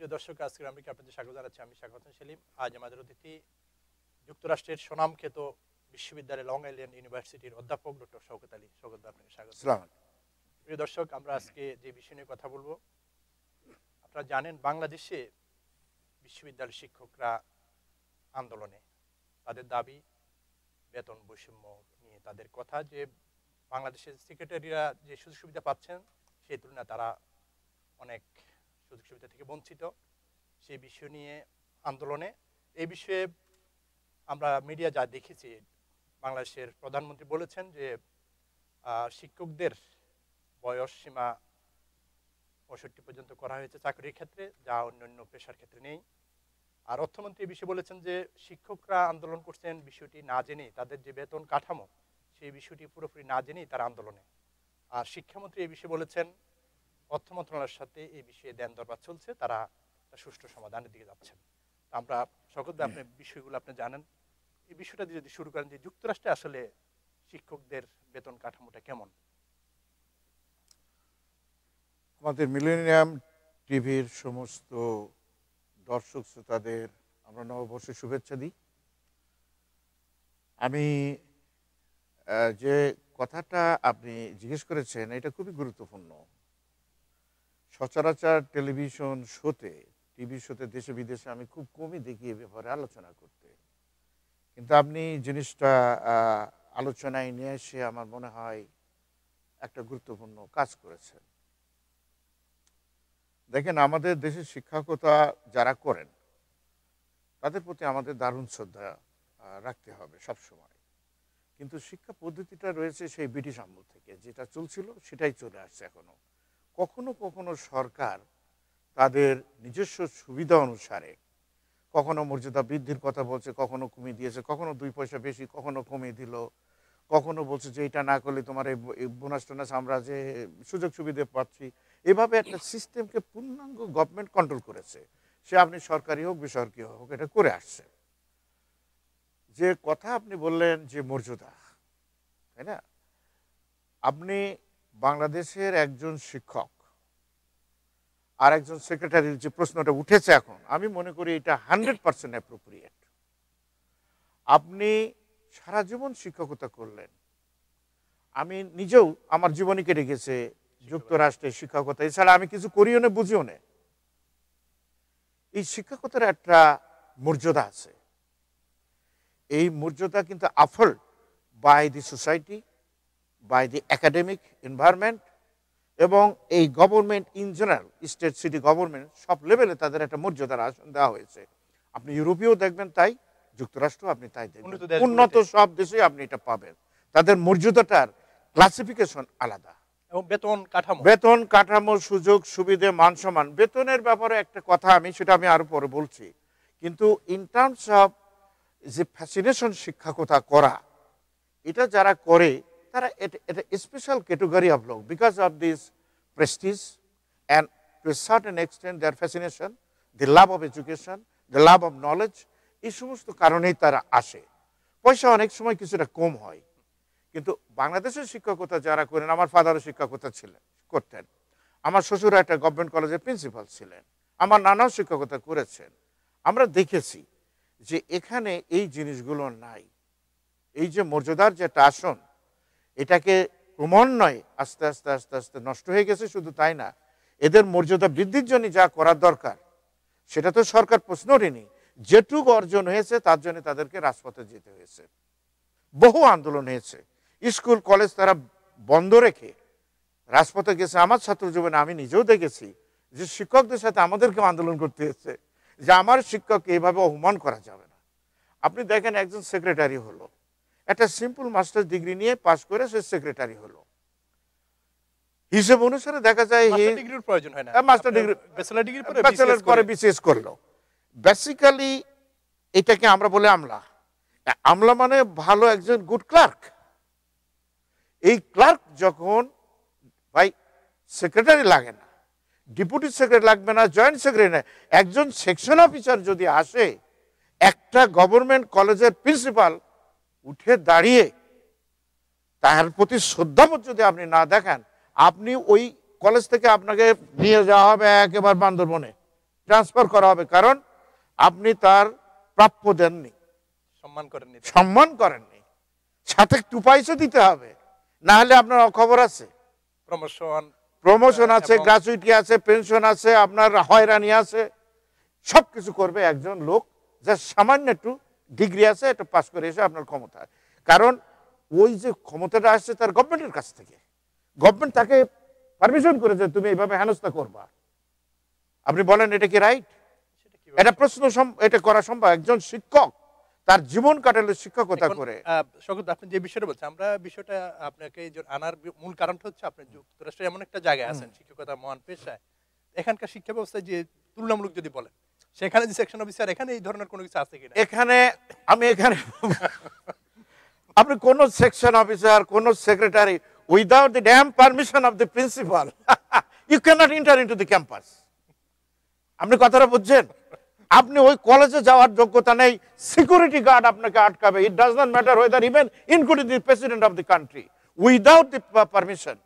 প্রিয় দর্শক, আজকের আমি আপনাদের স্বাগত জানাচ্ছি। আমি স্বাগত সেলিম। আজ আমাদের অতিথি যুক্তরাষ্ট্রের সুনামখ্যাত বিশ্ববিদ্যালয় লং আইল্যান্ড ইউনিভার্সিটির অধ্যাপক ডক্টর শওকত আলী। শওকত ভাই, আপনাকে স্বাগত। প্রিয় দর্শক, আমরা আজকে যে বিষয় নিয়ে কথা বলবো, আপনারা জানেন বাংলাদেশে বিশ্ববিদ্যালয় শিক্ষকরা আন্দোলনে, তাদের দাবি বেতন বৈষম্য নিয়ে তাদের কথা, যে বাংলাদেশের সেক্রেটারিরা যে সুযোগ সুবিধা পাচ্ছেন সেই তুলনায় তারা অনেক সুযোগ সুবিধা থেকে বঞ্চিত, সেই বিষয় নিয়ে আন্দোলনে। এই বিষয়ে আমরা মিডিয়া যা দেখেছি, বাংলাদেশের প্রধানমন্ত্রী বলেছেন যে শিক্ষকদের বয়স সীমা 65 পর্যন্ত করা হয়েছে চাকরির ক্ষেত্রে, যা অন্যান্য পেশার ক্ষেত্রে নেই। আর অর্থমন্ত্রী এই বিষয়ে বলেছেন যে শিক্ষকরা আন্দোলন করছেন বিষয়টি না জেনেই, তাদের যে বেতন কাঠামো সেই বিষয়টি পুরোপুরি না জেনেই তারা আন্দোলনে। আর শিক্ষামন্ত্রী এই বিষয়ে বলেছেন অর্থ মন্ত্রণালয়ের সাথে এই বিষয়ে দেন দরবার চলছে, তারা সুষ্ঠু সমাধানের দিকে যাচ্ছেন। আমরা সকল আপনি বিষয়গুলো আপনি জানেন, এই বিষয়টা দিয়ে যদি শুরু করেন যে যুক্তরাষ্ট্রে আসলে শিক্ষকদের বেতন কাঠামোটা কেমন। আমাদের মিলেনিয়াম টিভির সমস্ত দর্শক শ্রোতাদের আমরা নববর্ষের শুভেচ্ছা দিই। আমি যে কথাটা আপনি জিজ্ঞেস করেছেন এটা খুবই গুরুত্বপূর্ণ। সচরাচর টেলিভিশন শোতে, টিভি শোতে দেশে বিদেশে আমি খুব কমই দেখি এ ব্যাপারে আলোচনা করতে, কিন্তু আপনি জিনিসটা আলোচনায় নিয়ে এসে আমার মনে হয় একটা গুরুত্বপূর্ণ কাজ করেছেন। দেখেন, আমাদের দেশের শিক্ষকতা যারা করেন তাদের প্রতি আমাদের দারুণ শ্রদ্ধা রাখতে হবে সব সময়। কিন্তু শিক্ষা পদ্ধতিটা রয়েছে সেই ব্রিটিশ আমল থেকে, যেটা চলছিল সেটাই চলে আসছে এখনো। কখনো কখনো সরকার তাদের নিজস্ব সুবিধা অনুসারে কখনো মর্যাদা বৃদ্ধির কথা বলছে, কখনো কমিয়ে দিয়েছে, কখনো 2 পয়সা বেশি, কখনো কমিয়ে দিল, কখনো বলছে যে এটা না করলে তোমার এই বোনাস টোনাস আমরা যে সুযোগ সুবিধা পাচ্ছি। এভাবে একটা সিস্টেমকে পূর্ণাঙ্গ গভর্নমেন্ট কন্ট্রোল করেছে, সে আপনি সরকারি হোক বেসরকারি হোক, এটা করে আসছে। যে কথা আপনি বললেন যে মর্যাদা, তাই না? আপনি বাংলাদেশের একজন শিক্ষক আর একজন সেক্রেটারির যে প্রশ্নটা উঠেছে এখন, আমি মনে করি এটা 100% অ্যাপ্রোপ্রিয়েট। আপনি সারা জীবন শিক্ষকতা করলেন, আমি নিজেও আমার জীবনী কেটে গেছে যুক্তরাষ্ট্রের শিক্ষকতা, এছাড়া আমি কিছু করিও না বুঝিও না। এই শিক্ষকতার একটা মর্যাদা আছে, এই মর্যাদা কিন্তু offered by the society, by the academic environment এবং এই government in general, state city government সব লেভেলে তাদের একটা মর্যাদার আসন দেওয়া হয়েছে। আপনি ইউরোপীয় দেখবেন তাই, যুক্তরাষ্ট্র আপনি তাই দেখবেন, উন্নত সব দেশে আপনি এটা পাবেন। তাদের মর্যাদাটার ক্লাসিফিকেশন আলাদা, এবং বেতন কাঠামো সুযোগ সুবিধে মান সম্মান। বেতনের ব্যাপারে একটা কথা সেটা আমি আরো পরে বলছি, কিন্তু ইন টার্মস অফ যে ফ্যাসিনেশন শিক্ষকতা করা, এটা যারা করে তারা এটা স্পেশাল ক্যাটেগরি অফ লোক, because of this prestige and to a certain extent their fascination, the love of education, the love of knowledge, এই সমস্ত কারণেই তারা আসে। পয়সা অনেক সময় কিছুটা কম হয়, কিন্তু বাংলাদেশের শিক্ষকতা যারা করেন, আমার ফাদারও শিক্ষকতা করতেন, আমার শ্বশুর একটা গভর্নমেন্ট কলেজের প্রিন্সিপাল ছিলেন, আমার নানাও শিক্ষকতা করেছেন। আমরা দেখেছি যে এখানে এই জিনিসগুলো নাই। এই যে মর্যাদার যে একটা আসন, এটাকে ক্রমান্বয়ে আস্তে আস্তে আস্তে আস্তে নষ্ট হয়ে গেছে। শুধু তাই না, এদের মর্যাদা বৃদ্ধির জন্য যা করার দরকার সেটা তো সরকার প্রশ্নই নেই। যেটুকু অর্জন হয়েছে তার জন্য তাদেরকে রাজপথে যেতে হয়েছে, বহু আন্দোলন হয়েছে, স্কুল কলেজ তারা বন্ধ রেখে রাজপথে গেছে। আমার ছাত্র জীবনে আমি নিজেও দেখেছি যে শিক্ষকদের সাথে আমাদেরকেও আন্দোলন করতে হয়েছে, যে আমার শিক্ষককে এভাবে অপমান করা যাবে না। আপনি দেখেন, একজন সেক্রেটারি হলো, একটা সিম্পল মাস্টার্স ডিগ্রি নিয়ে পাস করে সে সেক্রেটারি হলো, হিসেব অনুসারে দেখা যায় মাস্টার ডিগ্রি, ব্যাচেলর পরে বিসিএস করলো। বেসিক্যালি এটাকে আমরা বলে আমলা। আমলা মানে ভালো একজন গুড ক্লার্ক। এই ক্লার্ক যখন ভাই সেক্রেটারি লাগে না, ডেপুটি সেক্রেটারি লাগবে না, জয়েন্ট সেক্রেটারি না, একজন সেকশন অফিসার যদি আসে, একটা গভর্নমেন্ট কলেজের প্রিন্সিপাল উঠে দাঁড়িয়ে তার প্রতি শ্রদ্ধাবোধ যদি আপনি না দেখেন, আপনি ওই কলেজ থেকে আপনাকে নিয়ে যাওয়া হবে একেবারে বান্দরবনে, ট্রান্সফার করা হবে, কারণ আপনি তার প্রাপ্য দেননি, সম্মান করেননি, সাথে 2 পয়সা দিতে হবে, না হলে আপনার অখবর আছে, প্রমোশন আছে, গ্র্যাচুইটি আছে, পেনশন আছে, আপনার হয়রানি আছে, সবকিছু করবে একজন লোক যার সামান্য একটু ডিগ্রি আছে, এটা পাস করে এসে আপনার ক্ষমতা। কারণ ওই যে ক্ষমতাটা আসছে তার গভর্নমেন্টের কাছ থেকে, গভর্নমেন্ট তাকে পারমিশন করেছে তুমি এইভাবে হেনস্থা করবা। আপনি বলেন এটা কি রাইট? এটা প্রশ্ন, এটা করা সম্ভব? একজন শিক্ষক তার জীবন কাটালো শিক্ষকতা করে। শওকত, আপনি যে বিষয়টা বলছেন, আমরা বিষয়টা আপনাকে আনার মূল কারণটা হচ্ছে আপনি যুক্তরাষ্ট্রে এমন একটা জায়গায় আছেন, শিক্ষকতা মহান পেশায়, এখানকার শিক্ষা ব্যবস্থায় যে তুলনামূলক যদি বলেন, সেখানে যে সেকশন অফিসার, এখানে এই ধরনের কোনো কিছু আছে কিনা? এখানে আপনি কোন সেকশন অফিসার, কোন secretary, without the damn permission of the principal you cannot enter into the campus. আপনি কথাটা বুঝছেন? আপনি ওই কলেজে যাওয়ার যোগ্যতা নেই, সিকিউরিটি গার্ড আপনাকে আটকাবে। It does not matter whether even including the president of the country, without the permission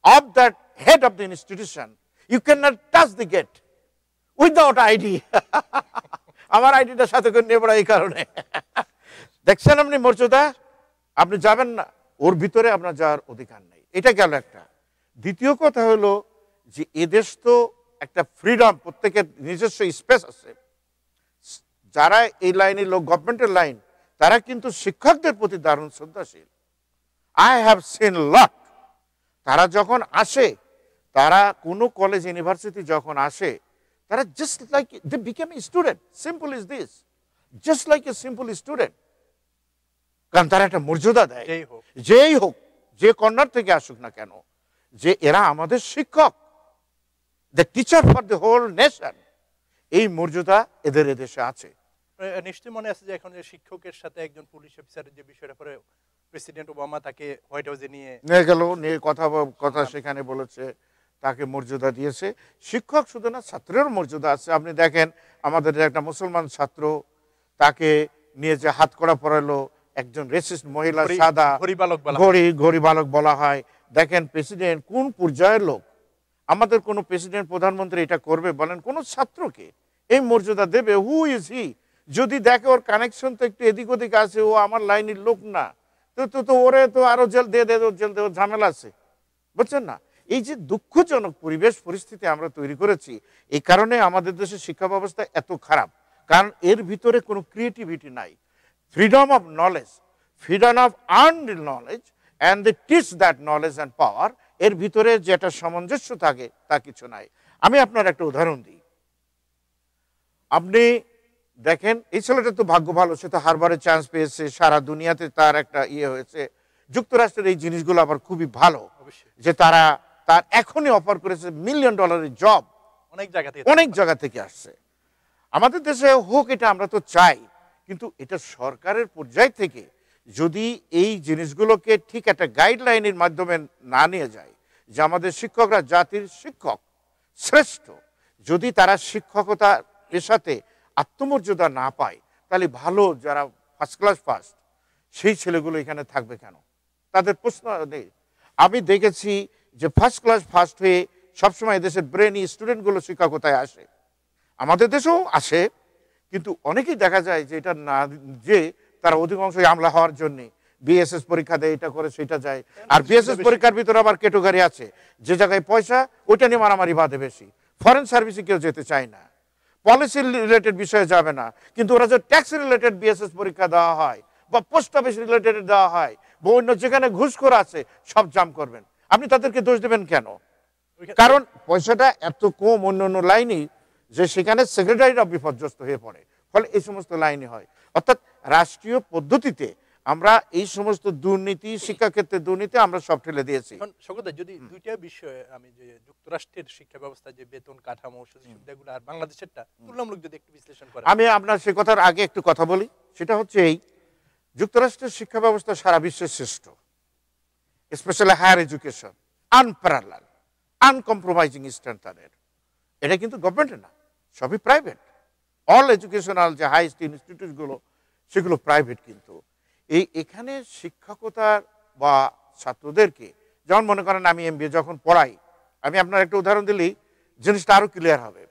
of that head of the institution you can not touch the gate without ID. আমার আইডিটা সাথে করে নিয়ে পড়া এই কারণে। দেখছেন আপনি মর্যাদা, আপনি যাবেন না, ওর ভিতরে আপনার যাওয়ার অধিকার নেই। এটা গেল একটা। দ্বিতীয় কথা হলো যে এদেশ তো একটা ফ্রিডম, প্রত্যেকের নিজস্ব স্পেস আছে। যারা এই লাইনের লোক, গভর্নমেন্টের লাইন, তারা কিন্তু শিক্ষকদের প্রতি দারুণ শ্রদ্ধাশীল। আই হ্যাভ সিন লট। তারা যখন আসে, তারা কোনো কলেজ ইউনিভার্সিটি যখন আসে, তারা just like they became a student, simple is this, just like a simple student. কারণ তারা একটা মর্যাদা দেয়, যেই হোক, যে কর্নার থেকে আসুক না কেন, যে এরা আমাদের শিক্ষক, the teacher for the whole nation. এই মর্যাদা এদের এদেশে আছে। নিশ্চয়ই মনে আছে যে এখন যে শিক্ষকের সাথে একজন পুলিশ অফিসারের যে বিষয়টা পরে প্রেসিডেন্ট ওবামা তাকে হোয়াইট হাউসে নিয়ে গেল, নিয়ে কথা সেখানে বলেছে, তাকে মর্যাদা দিয়েছে। শিক্ষক শুধু না, ছাত্রেরও মর্যাদা আছে। আপনি দেখেন আমাদের একটা মুসলমান ছাত্র, তাকে নিয়ে যে হাত কড়া পরালো একজন রেসিস্ট মহিলা, সাদা ঘড়ি বালক বলা হয়। দেখেন প্রেসিডেন্ট কোন পর্যায়ের লোক। আমাদের কোন প্রেসিডেন্ট, প্রধানমন্ত্রী এটা করবে বলেন? কোন ছাত্রকে এই মর্যাদা দেবে? Who is he? যদি দেখে ওর কানেকশন তো একটু এদিক ওদিক আছে, ও আমার লাইনের লোক না, তো ওরে তো আরো জেল দিয়ে দে, জেল দেওয়ার ঝামেলা আছে, বুঝছেন না? এই যে দুঃখজনক পরিবেশ পরিস্থিতি আমরা তৈরি করেছি, এই কারণে আমাদের দেশের শিক্ষা ব্যবস্থা এত খারাপ। কারণ এর ভিতরে কোনো ক্রিয়েটিভিটি নাই, freedom of knowledge, freedom of earned knowledge and they teach that knowledge and power, এর ভিতরে যেটা সামঞ্জস্য থাকে তা কিছু নাই। আমি আপনার একটা উদাহরণ দিই। আপনি দেখেন এই ছেলেটা তো ভাগ্য ভালো, সে তো হারবারে চান্স পেয়েছে, সারা দুনিয়াতে তার একটা ইয়ে হয়েছে। যুক্তরাষ্ট্রের এই জিনিসগুলো আবার খুবই ভালো, যে তারা তার এখনই অফার করেছে $1 মিলিয়ন জব, অনেক জায়গা থেকে আসছে। আমাদের দেশে হোক, এটা আমরা তো চাই, কিন্তু এটা সরকারের পর্যায় থেকে যদি এই জিনিসগুলোকে ঠিক একটা গাইডলাইনের মাধ্যমে না নিয়ে যায়, যে আমাদের শিক্ষকরা জাতির শিক্ষক শ্রেষ্ঠ, যদি তারা শিক্ষকতা পেশাতে আত্মমর্যাদা না পায়, তাহলে ভালো যারা ফার্স্ট ক্লাস ফার্স্ট, সেই ছেলেগুলো এখানে থাকবে কেন? তাদের প্রশ্ন নেই। আমি দেখেছি যে ফার্স্ট ক্লাস ফার্স্ট হয়ে সবসময় দেশের ব্রেনি স্টুডেন্টগুলো শিক্ষকতায় আসে, আমাদের দেশেও আসে, কিন্তু অনেকেই দেখা যায় যে এটা না, যে তারা অধিকাংশই আমলা হওয়ার জন্য বিএসএস পরীক্ষা দেয়, এটা করে সেটা যায়। আর বিএসএস পরীক্ষার ভিতরে আবার ক্যাটেগরি আছে, যে জায়গায় পয়সা ওইটা নিয়ে মারামারি বাঁধে বেশি। ফরেন সার্ভিসে কেউ যেতে চায় না, পলিসি রিলেটেড বিষয়ে যাবে না, কিন্তু ওরা যে ট্যাক্স রিলেটেড বিএসএস পরীক্ষা দেওয়া হয়, বা পোস্ট অফিস রিলেটেড দেওয়া হয়, বা অন্য যেখানে ঘুষখোর আছে সব জাম করবেন। আপনি তাদেরকে দোষ দেবেন কেন? কারণ পয়সাটা এত কম অন্য অন্য লাইনে, যে সেখানে সেক্রেটারিরা বিপর্যস্ত হয়ে পড়ে, ফলে এই সমস্ত লাইনে হয়। অর্থাৎ রাষ্ট্রীয় পদ্ধতিতে আমরা এই সমস্ত দুর্নীতি, শিক্ষাক্ষেত্রে দুর্নীতি আমরা সব ঠেলে দিয়েছি। শওকত, যদি দুইটা বিষয়ে আমি যে যুক্তরাষ্ট্রের শিক্ষা ব্যবস্থা, যে বেতন কাঠামো, সুবিধাগুলো, আর বাংলাদেশেরটা তুলনামূলক যদি একটু বিশ্লেষণ করেন। আমি আপনার সে কথার আগে একটু কথা বলি, সেটা হচ্ছে এই, যুক্তরাষ্ট্রের শিক্ষা ব্যবস্থা সারা বিশ্বের শ্রেষ্ঠ, specially higher education, unparallel, uncompromising stand তাদের। এটা কিন্তু গভর্নমেন্টের না, সবই প্রাইভেট। অল এডুকেশনাল যে হাইস্ট ইনস্টিটিউটগুলো, সেগুলো প্রাইভেট। কিন্তু এখানে শিক্ষকতার বা ছাত্রদেরকে, যেমন মনে করেন আমি এমবিএ যখন পড়াই, আমি আপনার একটা উদাহরণ দিলেই জিনিসটা আরো ক্লিয়ার হবে।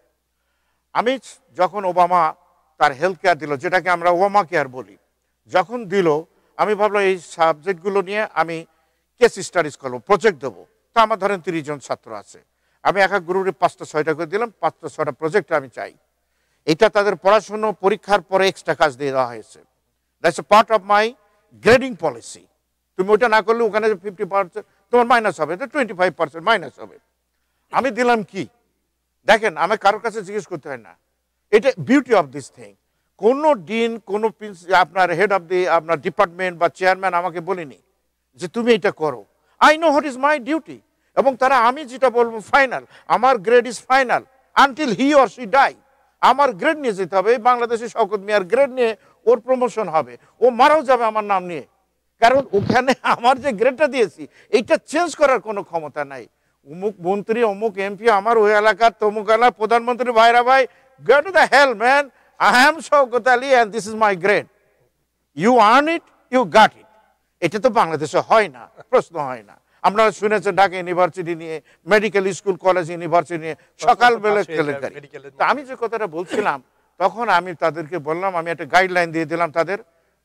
আমি যখন ওবামা তার হেলথ কেয়ার দিল, যেটাকে আমরা ওবামা কেয়ার বলি, যখন দিল আমি ভাবলাম এই সাবজেক্টগুলো নিয়ে আমি কেস স্টাডিজ করবো, প্রজেক্ট দেবো। তো আমার ধরেন 30 জন ছাত্র আছে, আমি এক এক গ্রুপে 5টা 6টা করে দিলাম, 5টা 6টা প্রজেক্ট আমি চাই। এটা তাদের পড়াশুনো পরীক্ষার পরে এক্সট্রা কাজ দিয়ে দেওয়া হয়েছে। That's a part of my grading policy. তুমি ওটা না করলে ওখানে 50% তোমার মাইনাস হবে, 25% মাইনাস হবে। আমি দিলাম কি দেখেন, আমি কারোর কাছে জিজ্ঞেস করতে হয় না। এটা বিউটি অফ দিস থিং। কোনো ডিন, কোনো আপনার হেড অফ দি আপনার ডিপার্টমেন্ট বা চেয়ারম্যান আমাকে বলেনি যে তুমি এটা করো। I know what is my duty. এবং তারা আমি যেটা বলবো ফাইনাল, আমার grade is final until he or she die. আমার গ্রেড নিয়ে যেতে হবে। বাংলাদেশের শওকত মিয়ার গ্রেড নিয়ে ওর প্রমোশন হবে, ও মারাও যাবে আমার নাম নিয়ে, কারণ ওখানে আমার যে গ্রেডটা দিয়েছি এইটা চেঞ্জ করার কোনো ক্ষমতা নাই। অমুক মন্ত্রী, অমুক এমপি, আমার ওই এলাকার তমুক এলাকার প্রধানমন্ত্রী, ভাইরা ভাই, go to the hell man, I am Shaukat Ali and this is my grade. You earn it, you got it. এটা তো বাংলাদেশে হয় না, প্রশ্ন হয় না। আপনারা শুনেছেন ঢাকা ইউনিভার্সিটি নিয়ে, মেডিকেল স্কুল, কলেজ, ইউনিভার্সিটি নিয়ে সকালবেলা কেলেঙ্কারি। তা আমি যে কথাটা বলছিলাম, তখন আমি তাদেরকে বললাম, আমি একটা গাইডলাইন দিয়ে দিলাম তাদের,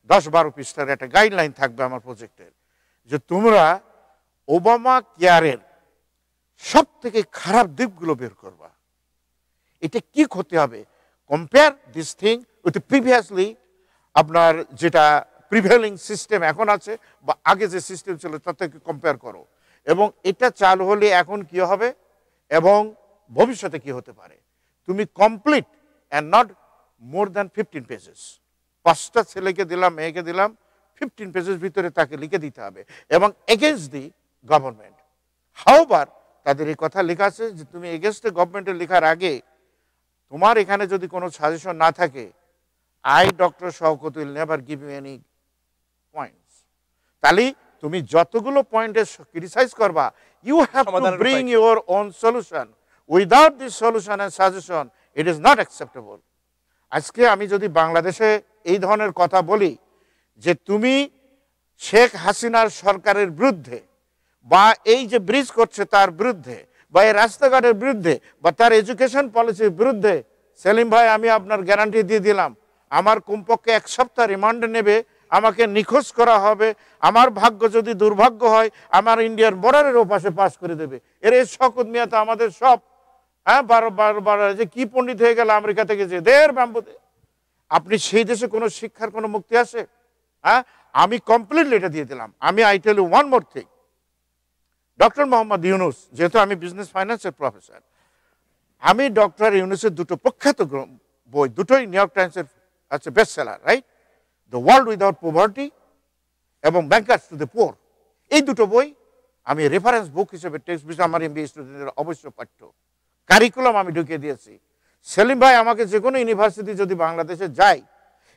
10-12 পৃষ্ঠার একটা গাইডলাইন থাকবে আমার প্রজেক্টের, যে তোমরা ওবামা কেয়ারের সব থেকে খারাপ দিকগুলো বের করবা। এটা কি ক্ষতি হবে, compare this thing with previously আপনার যেটা প্রিভেলিং সিস্টেম এখন আছে বা আগে যে সিস্টেম ছিল তার থেকে কম্পেয়ার করো, এবং এটা চালু হলে এখন কি হবে এবং ভবিষ্যতে কি হতে পারে। তুমি complete and not more than 15 pages. 5টা ছেলেকে দিলাম, মেয়েকে দিলাম, 15 পেজেস ভিতরে তাকে লিখে দিতে হবে, এবং এগেনস্ট দি গভর্নমেন্ট। হাউবার তাদের এই কথা লেখা আছে যে তুমি এগেনস্ট দি গভর্নমেন্টের লেখার আগে তোমার এখানে যদি কোনো সাজেশন না থাকে, I doctor Shawkat will never give you any points. তাহলে তুমি যতগুলো পয়েন্টে ক্রিটিসাইজ করবা, you have to bring your own solution. Without this solution and suggestion it is not acceptable. আজকে আমি যদি বাংলাদেশে এই ধরনের কথা বলি যে তুমি শেখ হাসিনার সরকারের বিরুদ্ধে, বা এই যে ব্রিজ করছে তার বিরুদ্ধে, বা এই রাস্তাঘাটের বিরুদ্ধে, বা তার এডুকেশন পলিসির বিরুদ্ধে, সেলিম ভাই আমি আপনার গ্যারান্টি দিয়ে দিলাম, আমার কমপক্ষে 1 সপ্তাহ রিমান্ডে নেবে, আমাকে নিখোঁজ করা হবে, আমার ভাগ্য যদি দুর্ভাগ্য হয় আমার ইন্ডিয়ার বর্ডারের ওপাশে পাস করে দেবে। এর এই শওকত মিয়া তো আমাদের সব, হ্যাঁ, 12 যে কি পণ্ডিত হয়ে গেল আমেরিকা থেকে, যে দের ব্যাম্বুতে। আপনি সেই দেশে কোনো শিক্ষার কোনো মুক্তি আছে? হ্যাঁ, আমি কমপ্লিটলি এটা দিয়ে দিলাম। আমি I tell you one more thing, doctor Mohammad Yunus, যেহেতু আমি বিজনেস ফাইন্যান্সের প্রফেসর, আমি ডক্টর ইউনুসের দুটো প্রখ্যাত বই, দুটোই নিউ ইয়র্ক টাইমসের আছে best seller, right, the world without poverty এবং ব্যাংকার্স টু দ্য পোর। এই দুটো বই আমি রেফারেন্স বুক হিসেবে টেক্সট বুক আমার এমবিএ স্টুডেন্টদের অবশ্য পাঠ্য কারিকুলাম আমি ঢুকিয়ে দিয়েছি। সেলিম ভাই আমাকে যে কোনো ইউনিভার্সিটি যদি বাংলাদেশে যাই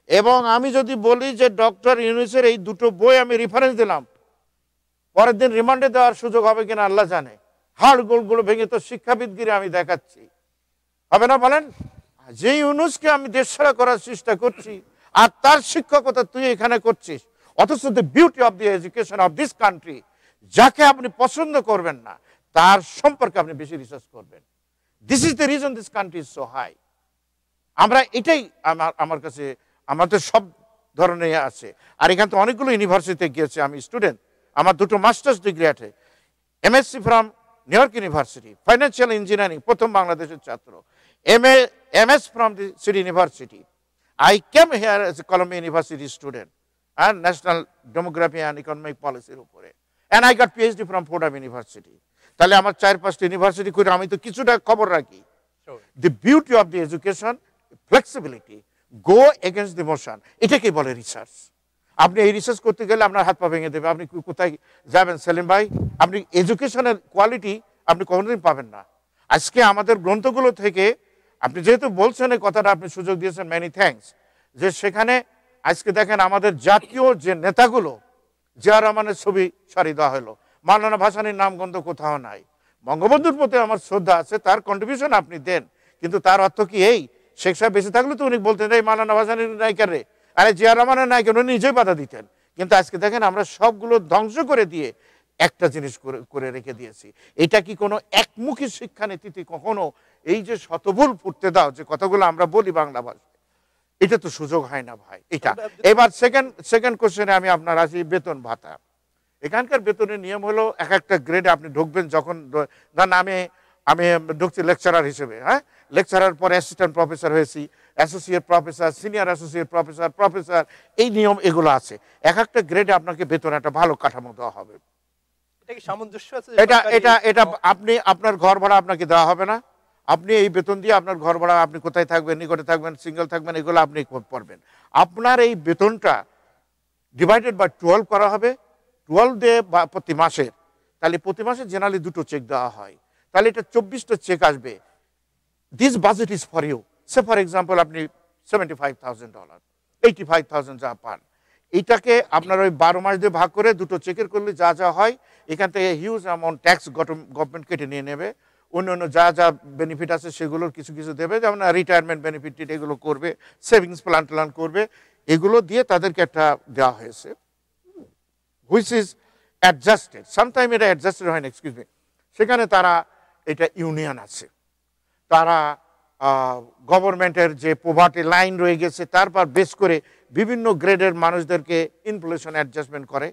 এবং আমি যদি বলি যে ডক্টর ইউনুসের এই দুটো বই আমি রেফারেন্স দিলাম, পরের দিন রিমান্ডে দেওয়ার সুযোগ হবে কিনা আল্লাহ জানে। হাড় গোলগুলো ভেঙে তো শিক্ষাবিদগিরি আমি দেখাচ্ছি, হবে না বলেন? যে ইউনুসকে আমি দেশছাড়া করার চেষ্টা করছি আর তার শিক্ষকতা তুই এখানে করছিস, অথচ the beauty of the education of this country, যাকে আপনি পছন্দ করবেন না তার সম্পর্কে আপনি বেশি রিসার্চ করবেন। This is the reason this country is so high. আমরা এটাই আমার কাছে, আমাদের সব ধরনের আছে। আর এখান তো অনেকগুলো ইউনিভার্সিটিতে গিয়েছে আমি স্টুডেন্ট, আমার দুটো মাস্টার্স ডিগ্রি আছে, MSc from new York university, financial engineering, প্রথম বাংলাদেশের ছাত্র, MS from the City University. I came here as a Columbia University student and National Demography and Economic Policy উপরে, and I got PhD from Fordham University. তাহলে আমার 4-5টা university করে আমি তো কিছুটা খবর রাখি। The beauty of the education, flexibility, go against the motion, এটাকে বলে রিসার্চ। আপনি এই রিসার্চ করতে গেলে আপনার হাত পা ভেঙে দেবে, আপনি কোথায় যাবেন সেলিম ভাই? আপনি এডুকেশনের কোয়ালিটি আপনি কোনোদিন পাবেন না। আজকে আমাদের গ্রন্থগুলো থেকে আপনি যেহেতু বলছেন এই কথাটা, আপনি সুযোগ দিয়েছেন, মেনি থ্যাঙ্কস, যে সেখানে আজকে দেখেন আমাদের জাতীয় যে নেতাগুলো, জিয়া রহমানের ছবি সরিয়ে দেওয়া হলো, মাওলানা ভাসানীর নামগন্ধ কোথাও নাই। বঙ্গবন্ধুর প্রতি আমার শ্রদ্ধা আছে, তার কন্ট্রিবিউশন আপনি দেন, কিন্তু তার অর্থ কি এই শেখ সাহেব বেঁচে থাকলে তো উনি বলতেন এই মাওলানা ভাসানীর নায়িকার রে, আরে জিয়া রহমানের নায়িকা, উনি নিজেই বাধা দিতেন। কিন্তু আজকে দেখেন আমরা সবগুলো ধ্বংস করে দিয়ে একটা জিনিস করে রেখে দিয়েছি। এটা কি কোনো একমুখী শিক্ষানীতিতে কখনো এই যে শতবুল ফুটতে দাও যে কথাগুলো আমরা বলি বাংলা ভাষায়, এটা তো সুযোগ হয় না ভাই। এটা এবার সেকেন্ড কোশ্চেনে আমি আপনার আসি বেতন ভাতা। এখানকার বেতনের নিয়ম হলো এক একটা গ্রেডে আপনি ঢুকবেন, যখন ধরেন আমি ঢুকছি লেকচারার হিসেবে, হ্যাঁ, লেকচারার পরে অ্যাসিস্ট্যান্ট প্রফেসর হয়েছি, associate professor, senior associate professor, এই নিয়ম এগুলো আছে। এক একটা গ্রেডে আপনাকে বেতন একটা ভালো কাঠামো দেওয়া হবে। এটা কি সামঞ্জস্য আছে? এটা আপনি আপনার ঘর ভাড়া আপনাকে দেওয়া হবে না, আপনি এই বেতন দিয়ে আপনার ঘর ভাড়া, আপনি কোথায় থাকবেন, নিকটে থাকবেন, সিঙ্গেল থাকবেন, এগুলো আপনি পড়বেন। আপনার এই বেতনটা ডিভাইডেড বাই 12 করা হবে, 12 দিয়ে প্রতি মাসের, তাহলে প্রতি মাসে জেনারেলি 2টো চেক দেওয়া হয়, তাহলে এটা 24টা চেক আসবে। This budget is for you. Say for example আপনি $75,000, 85,000 যা পান, এইটাকে আপনার ওই 12 মাস দিয়ে ভাগ করে 2টো চেকের করলে যা যা হয়, এখান থেকে হিউজ অ্যামাউন্ট ট্যাক্স গভর্নমেন্ট কেটে নিয়ে নেবে। অন্য যা যা বেনিফিট আছে সেগুলোর কিছু কিছু দেবে, যেমন রিটায়ারমেন্ট বেনিফিট এগুলো করবে, সেভিংস প্ল্যান করবে, এগুলো দিয়ে তাদেরকে একটা দেওয়া হয়েছে, হুইচ ইজ অ্যাডজাস্টেড। সামটাইম এটা অ্যাডজাস্টেড হয় না, এক্সকিউজ মি। সেখানে তারা এটা ইউনিয়ন আছে, তারা গভর্নমেন্টের যে পোভার্টি লাইন রয়ে গেছে তারপর বেস করে বিভিন্ন গ্রেডের মানুষদেরকে ইনফ্লেশন অ্যাডজাস্টমেন্ট করে।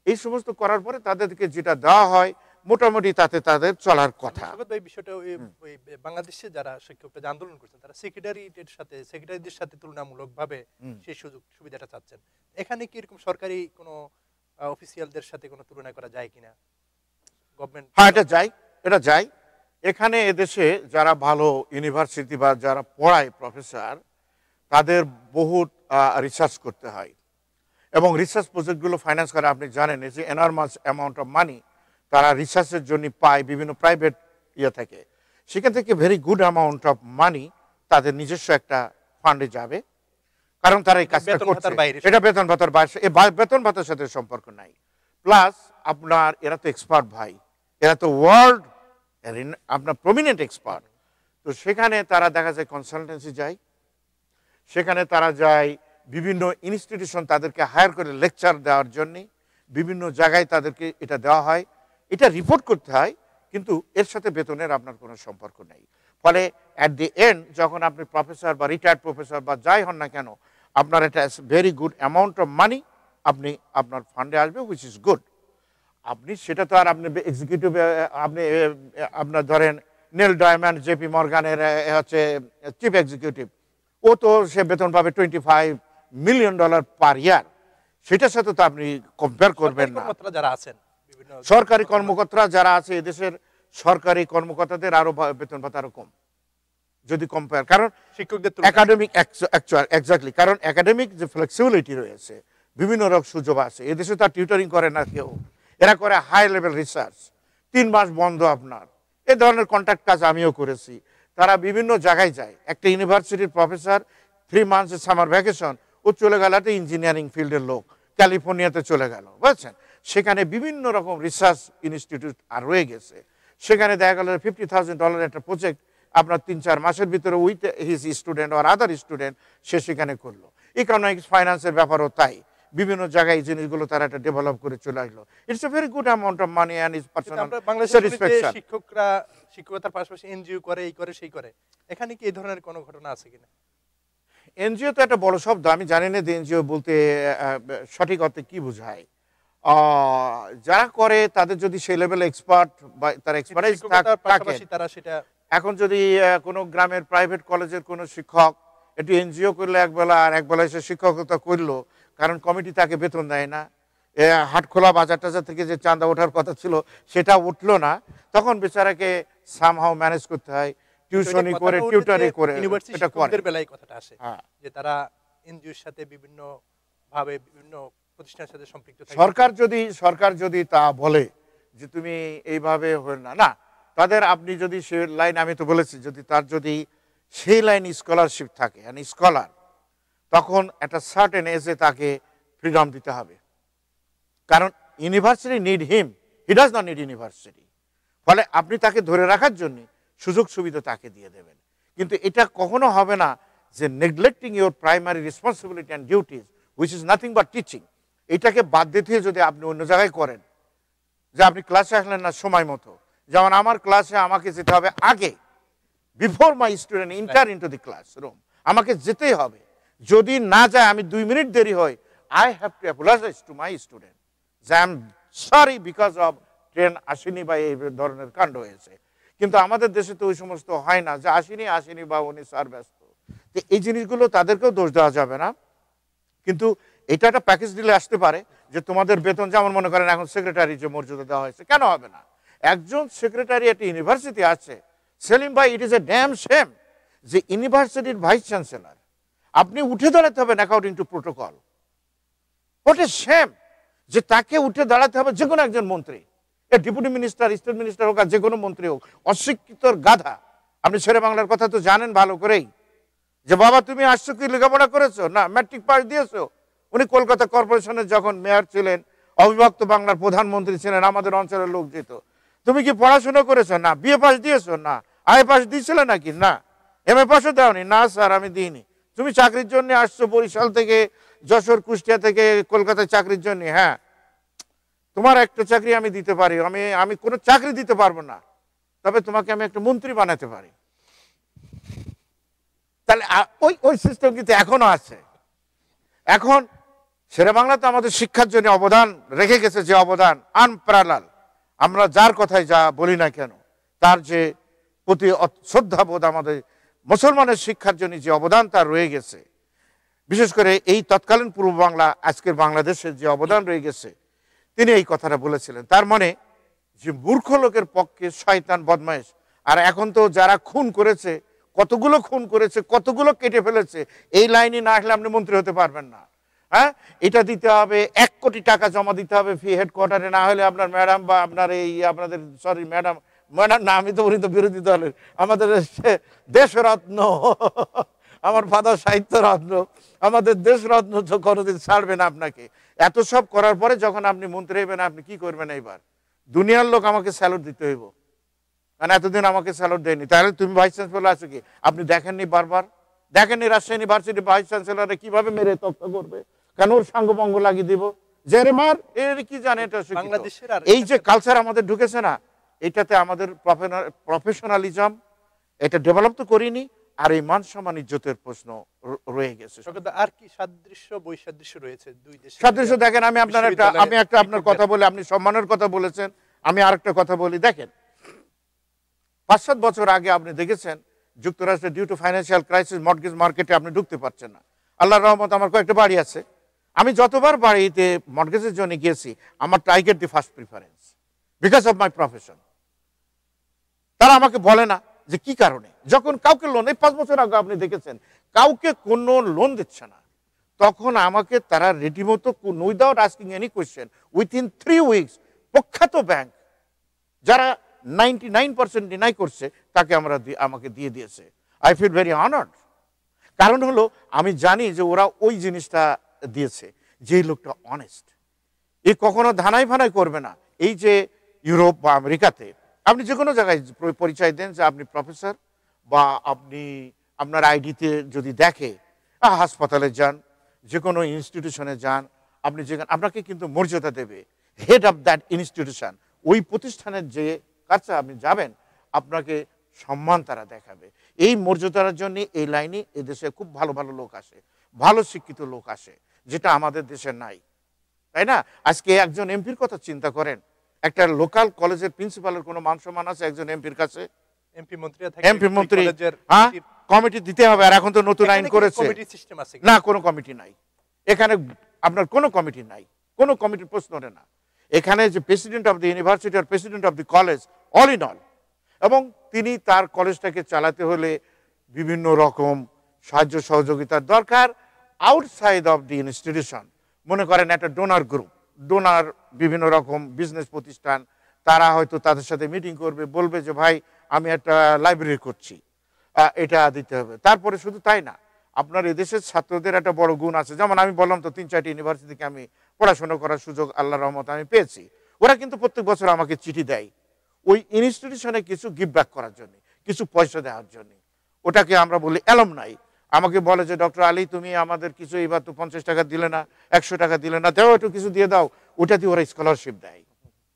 এই সমস্ত করার পরে তাদেরকে যেটা দেওয়া হয় মোটামুটি তাতে তাদের চলার কথা। এই বিষয়টা ওই বাংলাদেশে যারা শিক্ষকরা আন্দোলন করছেন তারা সেক্রেটারিদের সাথে তুলনামূলকভাবে সেই সুযোগ সুবিধাটা চাচ্ছেন। এখানে কি এরকম সরকারি কোনো অফিসিয়ালদের সাথে কোনো তুলনা করা যায় কিনা? গভর্নমেন্ট, হ্যাঁ, এটা যায়। এখানে এদেশে যারা ভালো ইউনিভার্সিটি বা যারা পড়ায় প্রফেসর, তাদের বহুত রিসার্চ করতে হয় এবং রিসার্চ প্রজেক্টগুলো ফাইন্যান্স করে। আপনি জানেন যে এনরমাস অ্যামাউন্ট অফ মানি তারা রিসার্চের জন্য পায় বিভিন্ন প্রাইভেট থেকে, সেখান থেকে very good amount of money তাদের নিজস্ব একটা ফান্ডে যাবে, কারণ তারা এই কাজটা করছে। এটা বেতন ভাতার বাইরে, বেতন ভাতার সাথে সম্পর্ক নাই। প্লাস আপনার এরা তো এক্সপার্ট ভাই, এরা তো ওয়ার্ল্ড আপনার প্রমিনেন্ট এক্সপার্ট। তো সেখানে তারা দেখা যায় কনসালটেন্সি যায়, সেখানে তারা যায় বিভিন্ন ইনস্টিটিউশন তাদেরকে হায়ার করে লেকচার দেওয়ার জন্য, বিভিন্ন জায়গায় তাদেরকে এটা দেওয়া হয়, এটা রিপোর্ট করতে হয়, কিন্তু এর সাথে বেতনের আপনার কোনো সম্পর্ক নেই। ফলে অ্যাট দি এন্ড যখন আপনি প্রফেসর বা রিটায়ার্ড প্রফেসর বা যাই হন না কেন, আপনার একটা very good amount of money আপনার ফান্ডে আসবে, হুইচ ইজ গুড। আপনি সেটা তো আর আপনি এক্সিকিউটিভ, আপনি আপনার ধরেন নেল ডায়মন্ড জেপি মর্গানের হচ্ছে চিফ এক্সিকিউটিভ, ও তো সে বেতন পাবে $25 মিলিয়ন পার ইয়ার, সেটার সাথে তো আপনি কম্পেয়ার করবেন না। যারা আছেন সরকারি কর্মকর্তা যারা আছে, এদেশের সরকারি কর্মকর্তাদের আরো বেতন ভাতা আরো কম যদি কম্পেয়ার, কারণ শিক্ষকদের একাডেমিক এক্স্যাক্টলি, কারণ একাডেমিক যে ফ্লেক্সিবিলিটি রয়েছে, বিভিন্ন রকম সুযোগ আছে। এদেশে তার টিউটরিং করে না কেউ, এরা করে হাই লেভেল রিসার্চ, 3 মাস বন্ধ আপনার, এ ধরনের কন্ট্রাক্ট কাজ আমিও করেছি। তারা বিভিন্ন জায়গায় যায়, একটা ইউনিভার্সিটির প্রফেসর 3 মান্থস সামার ভ্যাকেশন, ও চলে গেল একটা ইঞ্জিনিয়ারিং ফিল্ডের লোক, ক্যালিফোর্নিয়াতে চলে গেল, বুঝছেন। সেখানে বিভিন্ন রকম রিসার্চ ইনস্টিটিউট আর রয়ে গেছে, সেখানে দেখা গেল $50,000 একটা প্রজেক্ট আপনার 3-4 মাসের ভিতরে উইথ হিজ স্টুডেন্ট আর আদার স্টুডেন্ট সে সেখানে করলো। ইকোনমিক্স ফাইন্যান্সের ব্যাপারও তাই, বিভিন্ন জায়গায় জিনিসগুলো তারা একটা ডেভেলপ করে চলে আসলো। It's a very good amount of money and is personal satisfaction. শিক্ষকরা শিক্ষকতার পাশাপাশি এনজিও করে, এই করে সেই করে, এখানে কি এই ধরনের কোনো ঘটনা আছে কিনা? এনজিও তো একটা বড় শব্দ, আমি জানি না যে এনজিও বলতে সঠিক অর্থে কি বোঝায়। যারা করে তাদের যদি সেই লেভেল এক্সপার্ট বা তার এক্সপার্টাইজ থাকে, তারা সেটা এখন যদি কোনো গ্রামের প্রাইভেট কলেজের কোনো শিক্ষক একটু এনজিও করলে একবেলা, আর একবেলা এসে শিক্ষকতা করলো, কারণ কমিটি তাকে বেতন দেয় না, হাটখোলা বাজার টাজার থেকে যে চাঁদা ওঠার কথা ছিল সেটা উঠলো না, তখন বেচারাকে সামহাও ম্যানেজ করতে হয়, টিউশনি করে টিউটরি করে এটা করে। বেলায় কথাটা আসে যে তারা এনজিওর সাথে বিভিন্ন ভাবে বিভিন্ন প্রতিষ্ঠানের সাথে সম্পৃক্ত থাকে। সরকার যদি তা বলে যে তুমি এইভাবে হয় না, না, তাদের আপনি যদি সে লাইন, আমি তো বলেছি, যদি তার যদি সেই লাইন স্কলারশিপ থাকে, স্কলার, তখন একটা সার্টেন এজে তাকে ফ্রিডম দিতে হবে, কারণ university need him, he does not need university. ফলে আপনি তাকে ধরে রাখার জন্য সুযোগ সুবিধা তাকে দিয়ে দেবেন, কিন্তু এটা কখনো হবে না যে neglecting your primary responsibility and duties which is nothing but teaching, এটাকে বাদ দিতে যদি আপনি অন্য জায়গায় করেন, যে আপনি ক্লাসে আসলেন না সময় মতো, যেমন আমার ক্লাসে আমাকে যেতে হবে আগে, before my student inter into the classroom. আমাকে যেতেই হবে, যদি না যায় আমি 2 মিনিট দেরি হয়, I have to apologise to my student যে I am sorry because of train আসেনি বা এই ধরনের কাণ্ড হয়েছে। কিন্তু আমাদের দেশে তো ওই সমস্ত হয় না, যে আসেনি বা উনি স্যার ব্যস্ত। তো এই জিনিসগুলো তাদেরকেও দোষ দেওয়া যাবে না। কিন্তু এটা একটা প্যাকেজ দিলে আসতে পারে যে তোমাদের বেতন, যেমন মনে করেন এখন সেক্রেটারি যে মর্যাদা দেওয়া হয়েছে, কেন হবে না? একজন সেক্রেটারি একটা ইউনিভার্সিটি আছে, সেলিম ভাই, it is a damn shame যে ইউনিভার্সিটির ভাইস চ্যান্সেলর আপনি উঠে দাঁড়াতে হবেন according to protocol. What a shame যে তাকে উঠে দাঁড়াতে হবে যে কোনো একজন মন্ত্রী, ডেপুটি মিনিস্টার, স্টেট মিনিস্টার হোক আর যে কোনো মন্ত্রী হোক, অশিক্ষিতর গাধা। আপনি শেরে বাংলার কথা তো জানেন ভালো করেই, যে বাবা তুমি আসছো কি লেখাপড়া করেছো? না, ম্যাট্রিক পাস দিয়েছো। উনি কলকাতা কর্পোরেশনের যখন মেয়র ছিলেন, অবিভক্ত বাংলার প্রধানমন্ত্রী ছিলেন, আমাদের অঞ্চলের লোক যেত, তুমি কি পড়াশোনা করেছো? না। বিএ পাস দিয়েছো? না। আই পাস দিয়েছিলে নাকি? না। এম এ পাসও দাওনি? না স্যার আমি দিইনি। তুমি চাকরির জন্য আসছো বরিশাল থেকে, যশোর, কুষ্টিয়া থেকে কলকাতায় চাকরির জন্য? হ্যাঁ। তোমার একটা চাকরি আমি দিতে পারি, আমি কোনো চাকরি দিতে পারবো না, তবে তোমাকে আমি একটা মন্ত্রী বানাতে পারি। তাহলে ওই সিস্টেম কিন্তু এখনো আছে। এখন শেরে বাংলা তো আমাদের শিক্ষার জন্য অবদান রেখে গেছে, যে অবদান আনপ্যারালাল। আমরা যার কথায় যা বলি না কেন, তার যে প্রতি শ্রদ্ধাবোধ, আমাদের মুসলমানের শিক্ষার জন্য যে অবদান তার রয়ে গেছে, বিশেষ করে এই তৎকালীন পূর্ব বাংলা, আজকের বাংলাদেশের যে অবদান রয়ে গেছে, তিনি এই কথাটা বলেছিলেন। তার মানে যে মূর্খ লোকের পক্ষে শয়তান বদমাইশ। আর এখন তো যারা খুন করেছে, কতগুলো খুন করেছে, কতগুলো কেটে ফেলেছে, এই লাইনে না আসলে আপনি মন্ত্রী হতে পারবেন না। হ্যাঁ, এটা দিতে হবে, 1 কোটি টাকা জমা দিতে হবে ফি হেডকোয়ার্টারে, না হলে আপনার ম্যাডাম বা আপনার এই আপনাদের ম্যাডাম না, আমি তো উনি তো বিরোধী দলের, আমাদের দেশরত্ন, আমার ফাদার সাহিত্য রত্ন, আমাদের দেশরত্ন তো কোনোদিন ছাড়বে না আপনাকে। এত সব করার পরে যখন আপনি মন্ত্রী হবেন, আপনি কি করবেন? এইবার দুনিয়ার লোক আমাকে স্যালুট দিতে হইব, কারণ এতদিন আমাকে স্যালুট দেয়নি। তাহলে তুমি ভাইস চ্যান্সেলর আছো কি? আপনি দেখেননি বারবার? দেখেননি রাজশাহী ইউনিভার্সিটি ভাইস চ্যান্সেলরে কিভাবে মেরে তথ্য করবে? কেন ওর সাঙ্গভঙ্গ লাগিয়ে দিব, যে রে মার, এর কি জানে এটা? এই যে কালচার আমাদের ঢুকেছে না, এটাতে আমাদের প্রফেশনালিজম এটা ডেভেলপ তো করিনি, আর এই মান সম্মান ইজ্জতের প্রশ্ন রয়ে গেছে। আর কি সাদৃশ্য বৈসাদৃশ্য রয়েছে দুই দেশে? সাদৃশ্য দেখেন, আমি একটা আপনার কথা বলে, আপনি সম্মানের কথা বলেছেন, আমি আরেকটা কথা বলি। দেখেন, 5-7 বছর আগে আপনি দেখেছেন যুক্তরাষ্ট্রে due to financial crisis mortgage মার্কেটে আপনি ঢুকতে পারছেন না। আল্লাহর রহমত আমার কয়েকটা বাড়ি আছে, আমি যতবার বাড়িতে মর্টগেজের জন্য গিয়েছি, আমার I get the first preference because of my profession. তারা আমাকে বলে না যে কি কারণে। যখন কাউকে লোন, এই 5 বছর আগে আপনি দেখেছেন কাউকে কোনো লোন দিচ্ছে না, তখন আমাকে তারা রীতিমতো without asking any question, within 3 weeks প্রখ্যাত ব্যাংক যারা 99% ডিনাই করছে, তাকে আমাকে দিয়ে দিয়েছে। I feel very honoured. কারণ হলো আমি জানি যে ওরা ওই জিনিসটা দিয়েছে, যে লোকটা অনেস্ট, এ কখনো ধানাই ফানাই করবে না। এই যে ইউরোপ বা আমেরিকাতে আপনি যে কোনো জায়গায় পরিচয় দেন যে আপনি প্রফেসর, বা আপনি আপনার আইডিতে যদি দেখে, হাসপাতালে যান, যে কোনো ইনস্টিটিউশনে যান, আপনি যেখানে, আপনাকে কিন্তু মর্যাদা দেবে হেড অফ দ্যাট ইনস্টিটিউশন। ওই প্রতিষ্ঠানের যে কাছে আপনি যাবেন, আপনাকে সম্মান তারা দেখাবে। এই মর্যাদার জন্য এই লাইনে এদেশে খুব ভালো ভালো লোক আসে, ভালো শিক্ষিত লোক আসে, যেটা আমাদের দেশে নাই, তাই না? আজকে একজন এমপির কথা চিন্তা করেন, একটা লোকাল কলেজের প্রিন্সিপালের কোনো মান সম্মান আছে একজন এমপির কাছে? এমপি মন্ত্রী, হ্যাঁ, কমিটি দিতে হবে। আর এখন তো নতুন আইন করেছে, না কোনো কমিটি নাই এখানে, আপনার কোনো কমিটি নাই, কোনো কমিটির প্রশ্ন ওঠে না এখানে। যে প্রেসিডেন্ট অফ দ্য ইউনিভার্সিটি আর president of the college, all in all, এবং তিনি তার কলেজটাকে চালাতে হলে বিভিন্ন রকম সাহায্য সহযোগিতার দরকার আউটসাইড অফ দি ইনস্টিটিউশন। মনে করেন একটা ডোনার গ্রুপ, ডোনার বিভিন্ন রকম বিজনেস প্রতিষ্ঠান, তারা হয়তো তাদের সাথে মিটিং করবে, বলবে যে ভাই আমি একটা লাইব্রেরি করছি, এটা দিতে হবে। তারপরে শুধু তাই না, আপনার এদেশের ছাত্রদের একটা বড় গুণ আছে, যেমন আমি বললাম তো 3-4টি ইউনিভার্সিটি থেকে আমি পড়াশোনা করার সুযোগ আল্লাহর রহমত আমি পেয়েছি। ওরা কিন্তু প্রত্যেক বছর আমাকে চিঠি দেয় ওই ইনস্টিটিউশনে কিছু গিভ ব্যাক করার জন্য, কিছু পয়সা দেওয়ার জন্য। ওটাকে আমরা বলি অ্যালুমনাই। আমাকে বলে যে ডক্টর আলী তুমি আমাদের কিছু, এবার তো 50 টাকা দিলে না, 100 টাকা দিলে না, দেও একটু কিছু দিয়ে দাও। ওটা দিয়ে ওরা স্কলারশিপ দেয়,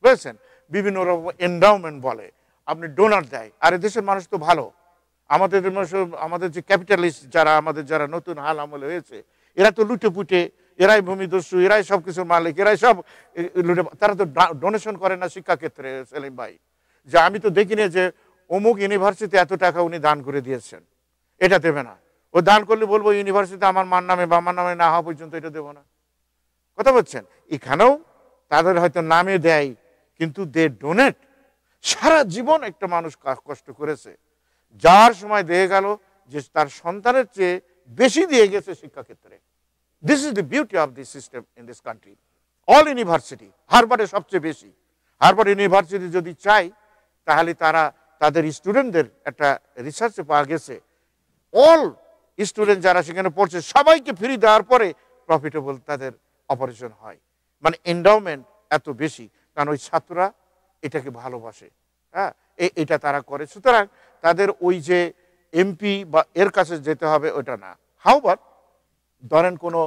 বুঝেছেন? বিভিন্ন রকম এন্ডাউমেন্ট বলে, আপনি ডোনার দেয়। আর দেশের মানুষ তো ভালো, আমাদের যে ক্যাপিটালিস্ট যারা আমাদের যারা নতুন হাল আমলে হয়েছে এরা তো লুটে পুটে, এরাই ভূমিদস্যু, এরাই সব কিছুর মালিক, এরাই সব লুটে, তারা তো ডোনেশন করে না শিক্ষাক্ষেত্রে সেলিম ভাই। যে আমি তো দেখিনি যে অমুক ইউনিভার্সিটি এত টাকা উনি দান করে দিয়েছেন, এটা দেবে না। ও দান করলে বলবো ইউনিভার্সিটি আমার মার নামে বা আমার নামে না হওয়া পর্যন্ত এটা দেবো না। কথা বলছেন, এখানেও তাদের হয়তো নামে দেয় কিন্তু দে ডোনেট। সারা জীবন একটা মানুষ কষ্ট করেছে, যার সময় দিয়ে গেল যে তার সন্তানের চেয়ে বেশি দিয়ে গেছে শিক্ষাক্ষেত্রে। This is the beauty of this system in this country. All university, হার্ভার্ডে সবচেয়ে বেশি, হার্ভার্ড ইউনিভার্সিটি যদি চাই তাহলে তারা তাদের স্টুডেন্টদের একটা রিসার্চে পাওয়া গেছে অল স্টুডেন্ট যারা সেখানে পড়ছে সবাইকে ফ্রি দেওয়ার পরে প্রফিটেবল তাদের অপারেশন হয়। মানে এন্ডাওমেন্ট এত বেশি, কারণ ওই ছাত্ররা এটাকে ভালোবাসে। হ্যাঁ, এটা তারা করে। সুতরাং তাদের ওই যে এমপি বা এর কাছে যেতে হবে ওটা না। হাউবার ধরেন কোনো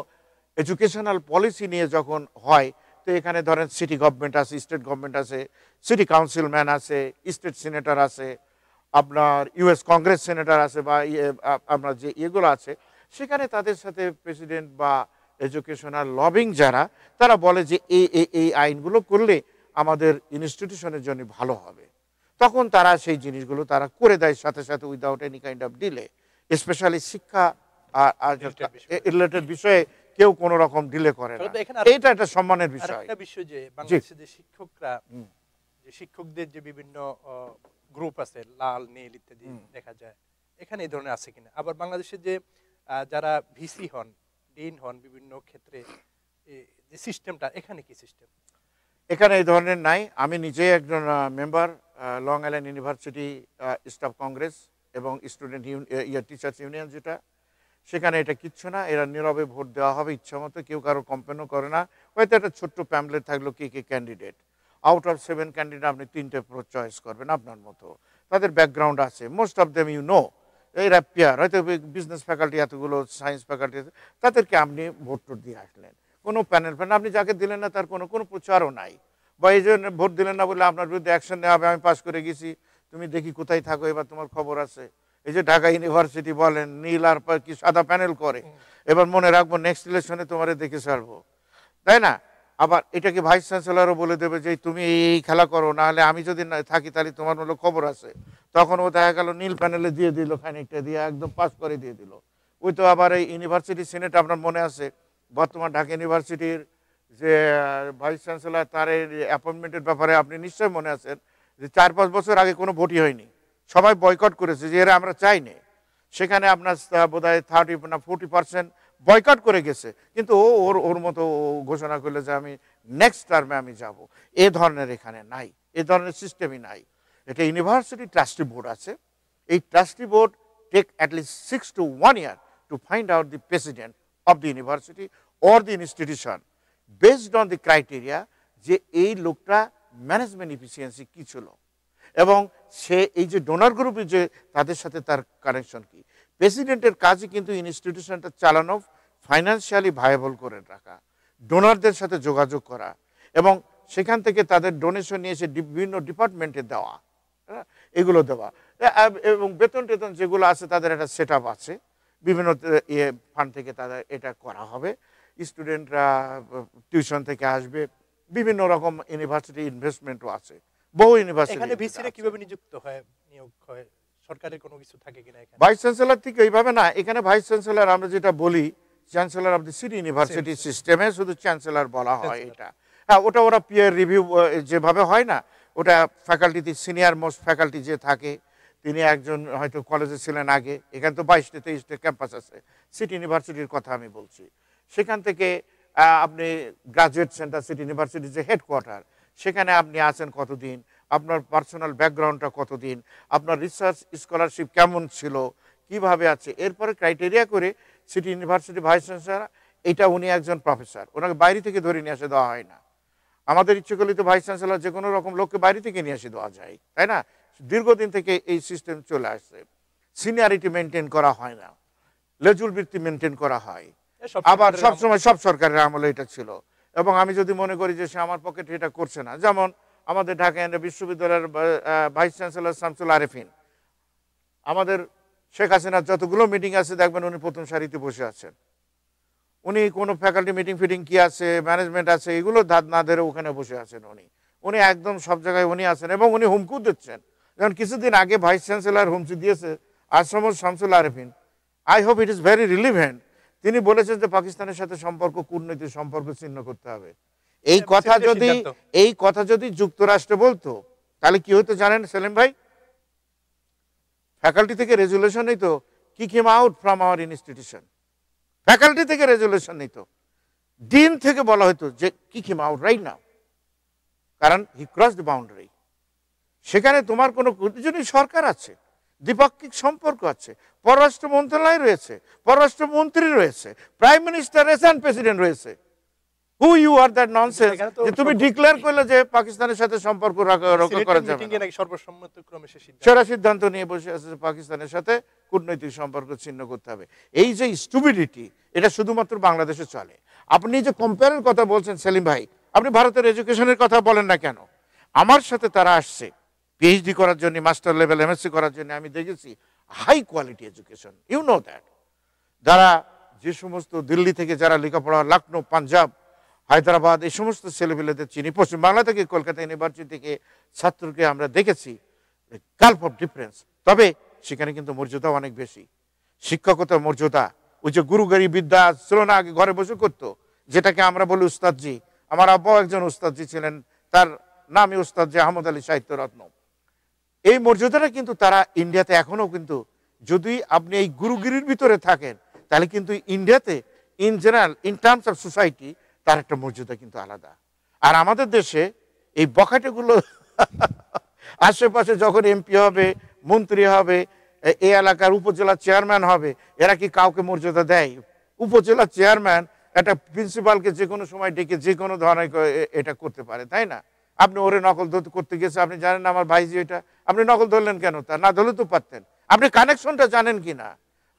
এডুকেশনাল পলিসি নিয়ে যখন হয়, তো এখানে ধরেন সিটি গভর্নমেন্ট আছে, স্টেট গভর্নমেন্ট আছে, সিটি কাউন্সিলম্যান আছে, স্টেট সিনেটর আছে, আপনার ইউএস কংগ্রেস সেনেটর আছে, বা আপনার যে ইয়েগুলো আছে, সেখানে তাদের সাথে প্রেসিডেন্ট বা এডুকেশনাল লবিং যারা, তারা বলে যে এই আইনগুলো করলে আমাদের ইনস্টিটিউশনের জন্য ভালো হবে। তখন তারা সেই জিনিসগুলো তারা করে দেয় সাথে সাথে without any kind of delay. Specially শিক্ষা রিলেটেড বিষয়ে কেউ কোনো রকম ডিলে করে না, এটা একটা সম্মানের বিষয়। একটা বিষয় যে বাংলাদেশে যে শিক্ষকরা, যে শিক্ষকদের যে বিভিন্ন গ্রুপ আছে, লাল নীল ইত্যাদি দেখা যায়, এখানে এই ধরনের আছে কিনা? আবার বাংলাদেশে যে যারা ভিসি হন, ডিন হন বিভিন্ন ক্ষেত্রে, যে সিস্টেমটা এখানে কি সিস্টেম? এখানে এই ধরনের নাই। আমি নিজেই একজন member long island university staff Congress এবং স্টুডেন্ট টিচার্স ইউনিয়ন, যেটা সেখানে এটা কিচ্ছু না। এরা নীরবে ভোট দেওয়া হবে ইচ্ছা মতো, কেউ কারো কমপ্লেনও করে না। হয়তো একটা ছোট্ট প্যাম্পলেট থাকলো কে কে ক্যান্ডিডেট, আউট অফ 7 ক্যান্ডিডেট আপনি 3টে চয়েস করবেন আপনার মতো। তাদের ব্যাকগ্রাউন্ড আছে, most of them you know, এরা পেয়ার, হয়তো বিজনেস ফ্যাকাল্টি এতগুলো, সায়েন্স ফ্যাকাল্টি, তাদেরকে আপনি ভোট টোট দিয়ে আসলেন। কোনো প্যানেল আপনি যাকে দিলেন না তার কোনো প্রচারও নাই, বা এই জন্য ভোট দিলেন না বলে আপনার বিরুদ্ধে অ্যাকশন নেওয়া হবে, আমি পাস করে গেছি, তুমি দেখি কোথায় থাকো, এবার তোমার খবর আছে। এই যে ঢাকা ইউনিভার্সিটি বলেন নীল আর কি সাদা প্যানেল করে, এবার মনে রাখবো নেক্সট ইলেকশনে তোমারে দেখে ছাড়বো, তাই না? আবার এটাকে ভাইস চ্যান্সেলরও বলে দেবে যে তুমি এই খেলা করো, না হলে আমি যদি থাকি তাহলে তোমার হলো খবর আছে। তখন ও দেখা গেল নীল প্যানেলে দিয়ে দিল, খানিকটা দিয়ে একদম পাস করে দিয়ে দিল। ওই তো আবার এই ইউনিভার্সিটি সিনেট আপনার মনে আছে, বর্তমান ঢাকা ইউনিভার্সিটির যে ভাইস চ্যান্সেলর, তার অ্যাপয়েন্টমেন্টের ব্যাপারে আপনি নিশ্চয়ই মনে আছেন যে 4-5 বছর আগে কোনো ভোটই হয়নি, সবাই বয়কট করেছে যে এরা আমরা চাই না। সেখানে আপনার বোধহয় 30 না 40% বয়কট করে গেছে, কিন্তু ওর মতো ঘোষণা করলে যে আমি নেক্সট টার্মে আমি যাব। এ ধরনের এখানে নাই, এ ধরনের সিস্টেমই নাই। এটা ইউনিভার্সিটি ট্রাস্টি বোর্ড আছে, এই trustee board take at least 6 to 1 year to find out the president of the university or the institution based on the criteria যে এই লোকটা ম্যানেজমেন্ট এফিসিয়েন্সি কী ছিল, এবং সে এই যে ডোনার গ্রুপে যে তাদের সাথে তার কানেকশন কি। প্রেসিডেন্টের কাজই কিন্তু ইনস্টিটিউশনটা চালানো, ফাইন্যান্সিয়ালি ভায়াবল করে রাখা, ডোনারদের সাথে যোগাযোগ করা, এবং সেখান থেকে তাদের ডোনেশন নিয়ে এসে বিভিন্ন ডিপার্টমেন্টে দেওয়া, এগুলো দেওয়া, এবং বেতন টেতন যেগুলো আছে তাদের একটা সেট আপ আছে, বিভিন্ন ফান্ড থেকে তাদের এটা করা হবে। স্টুডেন্টরা টিউশন থেকে আসবে, বিভিন্ন রকম ইউনিভার্সিটি ইনভেস্টমেন্টও আছে, বহু ইউনিভার্সিটি। এখানে ভিসিরা কিভাবে নিযুক্ত হয়, নিয়োগ হয়, সরকারের কোনো কিছু থাকে কিনা এখানে? ভাইস চ্যান্সেলর ঠিক এইভাবে না, এখানে ভাইস চ্যান্সেলর আমরা যেটা বলি chancellor of the city university সিস্টেমে শুধু চ্যান্সেলর বলা হয় এটা। হ্যাঁ, ওটা ওরা পিয়ার রিভিউ যেভাবে হয় না, ওটা ফ্যাকাল্টিতে সিনিয়র মোস্ট ফ্যাকাল্টি যে থাকে, তিনি একজন হয়তো কলেজে ছিলেন আগে, এখানে তো 22-23টা ক্যাম্পাস আছে, সিটি ইউনিভার্সিটির কথা আমি বলছি। সেখান থেকে আপনি গ্রাজুয়েট সেন্টার সিটি ইউনিভার্সিটির যে হেডকোয়ার্টার, সেখানে আপনি আছেন কতদিন, আপনার পার্সোনাল ব্যাকগ্রাউন্ডটা কতদিন, আপনার রিসার্চ স্কলারশিপ কেমন ছিল, কিভাবে আছে, এরপরে ক্রাইটেরিয়া করে সিটি ইউনিভার্সিটি ভাইস চ্যান্সেলর, এটা উনি একজন প্রফেসর, ওনাকে বাইরে থেকে ধরে নিয়ে আসে দেওয়া হয় না। আমাদের ইচ্ছে করলে তো ভাইস চ্যান্সেলর যে কোনো রকম লোককে বাইরে থেকে নিয়ে এসে দেওয়া যায়, তাই না? দীর্ঘদিন থেকে এই সিস্টেম চলে আসছে। সিনিয়রিটি মেনটেন করা হয় না, লেজুল বৃত্তি মেনটেন করা হয়, আবার সবসময় সব সরকারের আমলে এটা ছিল। এবং আমি যদি মনে করি যে সে আমার পকেটে এটা করছে না, যেমন আমাদের ঢাকা বিশ্ববিদ্যালয়ের ভাইস চ্যান্সেলর শামসুল আরেফিন, আমাদের শেখ হাসিনার যতগুলো মিটিং আছে দেখবেন উনি প্রথম সারিতে বসে আছেন। উনি কোনো ফ্যাকাল্টি মিটিং ফিটিং কি আছে, ম্যানেজমেন্ট আছে, এগুলো ধাত না ধরে ওখানে বসে আছেন। উনি একদম সব জায়গায় উনি আছেন এবং উনি হুমকিও দিচ্ছেন। যেমন কিছুদিন আগে ভাইস চ্যান্সেলর হুমকি দিয়েছে Ashraful Shamsul Arefin, I hope it is very relevant. তিনি বলেছেন যে পাকিস্তানের সাথে সম্পর্ক, কূটনৈতিক সম্পর্ক ছিন্ন করতে হবে। এই কথা যদি যুক্তরাষ্ট্র বলতো তাহলে কি হতো জানেন সেলিম ভাই? ফ্যাকাল্টি থেকে রেজুলেশন নিত, kick him out from our institution. Faculty থেকে রেজুলেশন নিত, ডিন থেকে বলা হতো যে kick him out right now, কারণ হি ক্রস দ্য বাউন্ডারি। সেখানে তোমার কোনো প্রতিজনই সরকার আছে, দ্বিপাক্ষিক সম্পর্ক আছে, পররাষ্ট্র মন্ত্রণালয় রয়েছে, পররাষ্ট্রমন্ত্রী রয়েছে, প্রাইম মিনিস্টার রয়েছে, প্রেসিডেন্ট রয়েছে। Who you are that nonsense যে তুমি ডিক্লেয়ার করলে যে পাকিস্তানের সাথে সম্পর্ক রক্ষা করা যাবে না। সর্বসম্মতিক্রমে সেরা সিদ্ধান্ত নিয়ে বসে আছে যে পাকিস্তানের সাথে কূটনৈতিক সম্পর্ক ছিন্ন করতে হবে। এই যে স্টুপিডিটি, এটা শুধুমাত্র বাংলাদেশে চলে। আপনি যে কম্পেয়ারের কথা বলছেন সেলিম ভাই, আপনি ভারতের এডুকেশনের কথা বলেন না কেন? আমার সাথে তারা আসছে পিএইচডি করার জন্য, মাস্টার লেভেল এমএসসি করার জন্য। আমি দেখেছি high quality education, you know that. যারা যে সমস্ত দিল্লি থেকে যারা লেখাপড়া, লখনৌ, পাঞ্জাব, হায়দ্রাবাদ, এই সমস্ত ছেলেপেলেদের চিনি, পশ্চিম বাংলা থেকে, কলকাতা ইউনিভার্সিটি থেকে ছাত্রকে আমরা দেখেছি, গালফ অফ ডিফারেন্স। তবে সেখানে কিন্তু মর্যাদা অনেক বেশি, শিক্ষকতার মর্যাদা। ওই যে গুরুগারি বিদ্যা ছিল না, আগে ঘরে বসে করতো, যেটাকে আমরা বলি উস্তাদজি। আমার আব্বাও একজন উস্তাদজি ছিলেন, তার নামই উস্তাদজি আহমদ আলী সাহিত্য রত্ন। এই মর্যাদাটা কিন্তু তারা ইন্ডিয়াতে এখনো কিন্তু, যদি আপনি এই গুরুগিরির ভিতরে থাকেন তাহলে কিন্তু ইন্ডিয়াতে in general in terms of society তার একটা মর্যাদা কিন্তু আলাদা। আর আমাদের দেশে এই বখাটেগুলো আশেপাশে যখন এমপি হবে, মন্ত্রী হবে, এই এলাকার উপজেলা চেয়ারম্যান হবে, এরা কি কাউকে মর্যাদা দেয়? উপজেলা চেয়ারম্যান একটা প্রিন্সিপালকে যে কোনো সময় ডেকে যে কোনো ধরনের এটা করতে পারে, তাই না? আপনি ওরে নকল করতে গেছে, আপনি জানেন না আমার ভাইজি এটা, আপনি নকল ধরলেন কেন? তা না ধরলে তো পারতেন। আপনি কানেকশনটা জানেন কি না?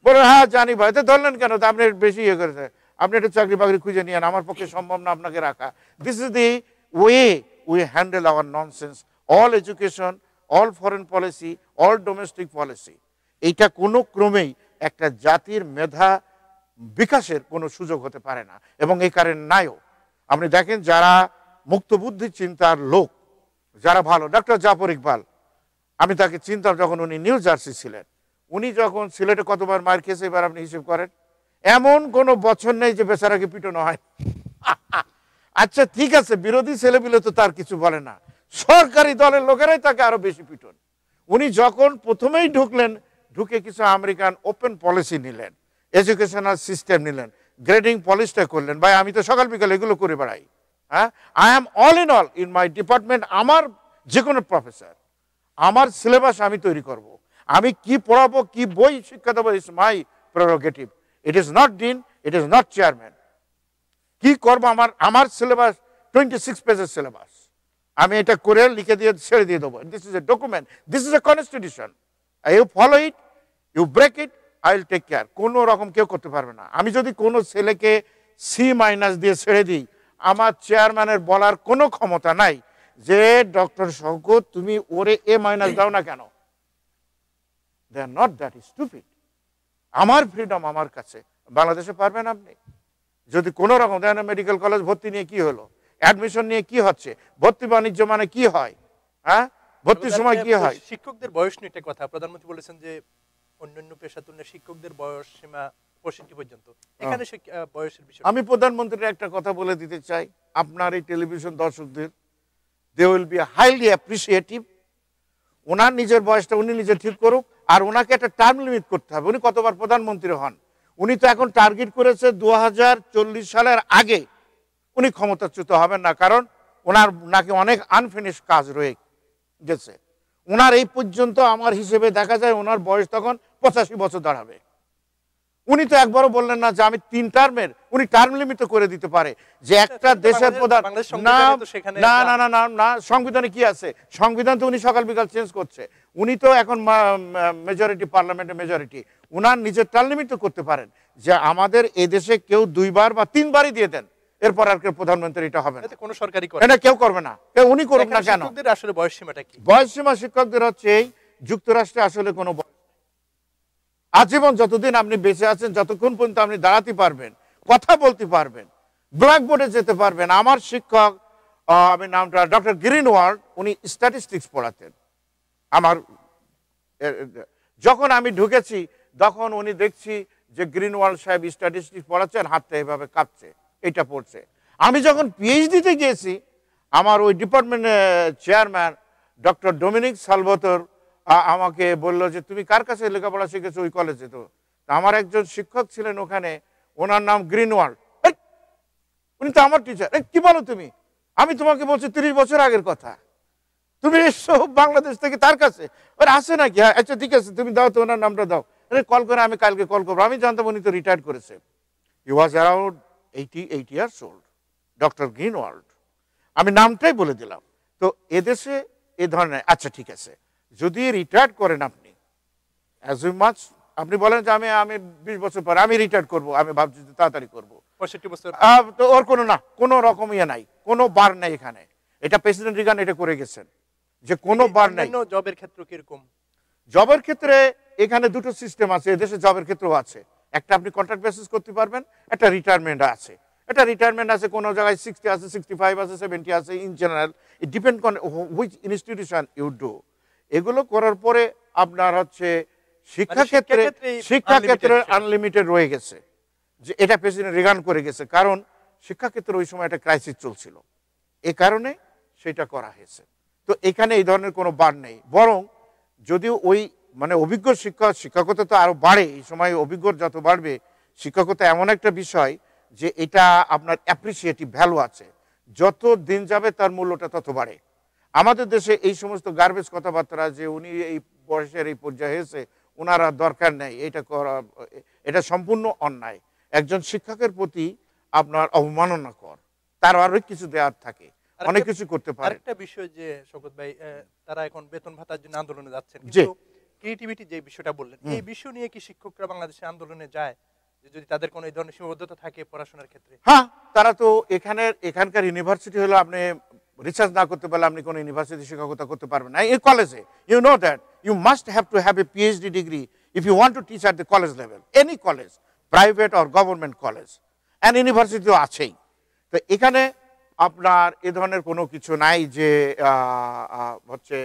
বলে হ্যাঁ জানি ভাই, তো ধরলেন কেন? তা আপনি বেশি ইয়ে করেছে, আপনি একটা চাকরি বাকরি খুঁজে নিয়ে আমার পক্ষে সম্ভব না আপনাকে রাখা। This is the way we handle our nonsense. All education, all foreign policy, all domestic policy, এইটা কোনো ক্রমেই একটা জাতির মেধা বিকাশের কোনো সুযোগ হতে পারে না, এবং এই কারণে নাইও। আপনি দেখেন যারা মুক্তবুদ্ধি চিন্তার লোক, যারা ভালো, ডক্টর জাফর ইকবাল, আমি তাকে চিনতাম যখন উনি নিউ জার্সি ছিলেন। উনি যখন সিলেটে কতবার মার খেয়েছে এবার আপনি হিসেব করেন। এমন কোনো বছর নেই যে বেচারাকে পিটানো হয়। আচ্ছা ঠিক আছে, বিরোধী ছেলেপিলে তো তার কিছু বলে না, সরকারি দলের লোকেরাই তাকে আরো বেশি পিটন। উনি যখন প্রথমেই ঢুকলেন, ঢুকে কিছু আমেরিকান ওপেন পলিসি নিলেন, এডুকেশনাল সিস্টেম নিলেন, গ্রেডিং পলিসিটা করলেন। ভাই আমি তো সকাল বিকাল এগুলো করে বেড়াই। হ্যাঁ, I am all in my department. আমার যে কোনো প্রফেসর, আমার সিলেবাস আমি তৈরি করব, আমি কি পড়াবো, কি বই শিক্ষা দেবো, it's my prerogative. It is not dean, it is not chairman. কি করবো, আমার সিলেবাস 26 পেজের সিলেবাস, আমি এটা করে লিখে দিয়ে ছেড়ে দিয়ে দেবো। This is a document, this is a constitution, you follow it, you break it, I will take care. কোনো রকম কেউ করতে পারবে না। আমি যদি কোনো ছেলেকে C- দিয়ে ছেড়ে দিই, আমার চেয়ারম্যানের বলার কোনো ক্ষমতা নাই যে ডক্টর শওকত তুমি ওরে A- দাও না কেন। দে আর নট দ্যাট স্টুপিড। আমার ফ্রিডম আমার কাছে। বাংলাদেশে পারবেন আপনি? যদি কোনো রকম দেখেন মেডিকেল কলেজ ভর্তি নিয়ে কি হলো, অ্যাডমিশন নিয়ে কি হচ্ছে, ভর্তি বাণিজ্য মানে কি হয়, হ্যাঁ ভর্তির সময় কি হয়। শিক্ষকদের বয়স নিয়ে একটা কথা, প্রধানমন্ত্রী বলেছেন যে অন্যান্য পেশা তুলনায় শিক্ষকদের বয়স সীমা 65 পর্যন্ত। এখানে বয়সের বিষয় আমি প্রধানমন্ত্রীর একটা কথা বলে দিতে চাই, আপনার এই টেলিভিশন দর্শকদের, they will be highly appreciative. ওনার নিজের বয়সটা উনি নিজে ঠিক করুক, আর ওনাকে একটা টার্ম লিমিট করতে হবে। উনি কতবার প্রধানমন্ত্রী হন, উনি তো এখন টার্গেট করেছে 2040 সালের আগে উনি ক্ষমতাচ্যুত হবেন না, কারণ ওনার নাকি অনেক আনফিনিশ কাজ রয়ে গেছে। ওনার এই পর্যন্ত আমার হিসেবে দেখা যায় ওনার বয়স তখন 85 বছর দাঁড়াবে। উনি তো একবারও বললেন না যে আমি 3 টার্মের, উনি টার্ম লিমিট করে দিতে পারে যে একটা দেশের প্রধান। না না না না না না, সংবিধানে কি আছে? সংবিধান তো উনি সকাল বিকাল চেঞ্জ করছে। উনি তো এখন মেজরিটি, পার্লামেন্টে মেজরিটি, উনার নিজের টার্ম লিমিট করতে পারেন যে আমাদের এই দেশে কেউ 2 বার বা 3 বারই দিয়ে দেন, এরপর আর কেউ প্রধানমন্ত্রী এটা হবে না, কোনো সরকারি করে এটা কেউ করবে না। উনি করুন না কেন? আসলে বয়স সীমাটা কি? বয়স সীমা শিক্ষকদের হচ্ছে এই, যুক্তরাষ্ট্রে আসলে কোনো আজীবন যতদিন আপনি বেঁচে আছেন, যতক্ষণ পর্যন্ত আপনি দাঁড়াতে পারবেন, কথা বলতে পারবেন, ব্ল্যাকবোর্ডে যেতে পারবেন। আমার শিক্ষক, আমি নামটা ডক্টর গ্রিনওয়াল্ড, উনি স্ট্যাটিস্টিক্স পড়াতেন। আমার যখন আমি ঢুকেছি তখন উনি দেখছি যে গ্রিনওয়াল্ড সাহেব স্ট্যাটিস্টিক্স পড়াচ্ছেন, হাতটা এভাবে কাঁপছে, এটা পড়ছে। আমি যখন পিএইচডিতে গিয়েছি, আমার ওই ডিপার্টমেন্টের চেয়ারম্যান ডক্টর ডোমিনিক সালভাতোর আমাকে বলল যে তুমি কার কাছে লেখাপড়া শিখেছো ওই কলেজে? তো আমার একজন শিক্ষক ছিলেন ওখানে, ওনার নাম গ্রিনওয়াল্ড। উনি তো আমার টিচার। কি বলো তুমি? আমি তোমাকে বলছি 30 বছর আগের কথা, তুমি এসছো বাংলাদেশ থেকে তার কাছে? ওর আসে নাকি? আচ্ছা ঠিক আছে, তুমি দাও তো, ওনার নামটা দাও। কল করে, আমি কালকে কল করবো। আমি জানতাম উনি তো রিটায়ার করেছে। He was around 88 years old, doctor Greenwald. আমি নামটাই বলে দিলাম। তো এদেশে এ ধরনের, আচ্ছা ঠিক আছে, যদি রিটায়ার করেন আপনি, অ্যাজ উই মাচ, আপনি বলেন যে আমি 20 বছর পর আমি রিটায়ার করবো, আমি ভাবছি যে তাড়াতাড়ি করবো, 65 বছর, তো ওর কোনো রকম ইয়ে নাই, কোনো বার নাই এখানে। এটা প্রেসিডেন্ট রিগান এটা করে গেছেন যে কোনো বার নাই। জবের ক্ষেত্রে কিরকম? জবের ক্ষেত্রে এখানে দুটো সিস্টেম আছে, এদেশে জবের ক্ষেত্রেও আছে। একটা আপনি কন্ট্রাক্ট বেসিস করতে পারবেন, একটা রিটায়ারমেন্ট আছে। এটা রিটায়ারমেন্ট আছে, কোনো জায়গায় 60 আছে, 65 আছে, 70 আছে, in general it depend on which institution you do. এগুলো করার পরে আপনার হচ্ছে শিক্ষাক্ষেত্রে আনলিমিটেড রয়ে গেছে, যে এটা প্রেসিডেন্ট রিগান করে গেছে, কারণ শিক্ষাক্ষেত্রে ওই সময় একটা ক্রাইসিস চলছিল, এ কারণে সেটা করা হয়েছে। তো এখানে এই ধরনের কোনো বার নেই, বরং যদিও ওই মানে অভিজ্ঞ শিক্ষকতা তো আরো বাড়ে, এই সময় অভিজ্ঞ যত বাড়বে, শিক্ষকতা এমন একটা বিষয় যে এটা আপনার অ্যাপ্রিসিয়েটিভ ভ্যালু আছে, যত দিন যাবে তার মূল্যটা তত বাড়ে। আমাদের দেশে এই সমস্ত গার্বেজ কথাবার্তা যে উনি এই বয়সের এই পর্যায়ে এসে ওনারা দরকার নেই, এটা করা, এটা সম্পূর্ণ অন্যায়। একজন শিক্ষকের প্রতি আপনার অবমাননা কর, তার আরো কিছু দেওয়ার থাকে, অনেক কিছু করতে পারে। আরেকটা বিষয় যে শওকত ভাই, তারা এখন বেতন ভাতার জন্য আন্দোলনে যাচ্ছেন, কিন্তু ক্রিয়েটিভিটি যে বিষয়টা বললেন, এই বিষয় নিয়ে কি শিক্ষকরা বাংলাদেশে আন্দোলনে যায়, যদি তাদের কোনো এই ধরনের সীমাবদ্ধতা থাকে পড়াশোনার ক্ষেত্রে? হ্যাঁ, তারা তো এখানকার ইউনিভার্সিটি হলো, আপনি রিসার্চ না করতে পারলে আপনি কোনো ইউনিভার্সিটি শিক্ষকতা করতে পারবেন না। এই কলেজে you know that you must have to have a PhD degree if you want to teach at the college level, any college, private or government college, and ইউনিভার্সিটিও আছেই। তো এখানে আপনার এ ধরনের কোনো কিছু নাই যে হচ্ছে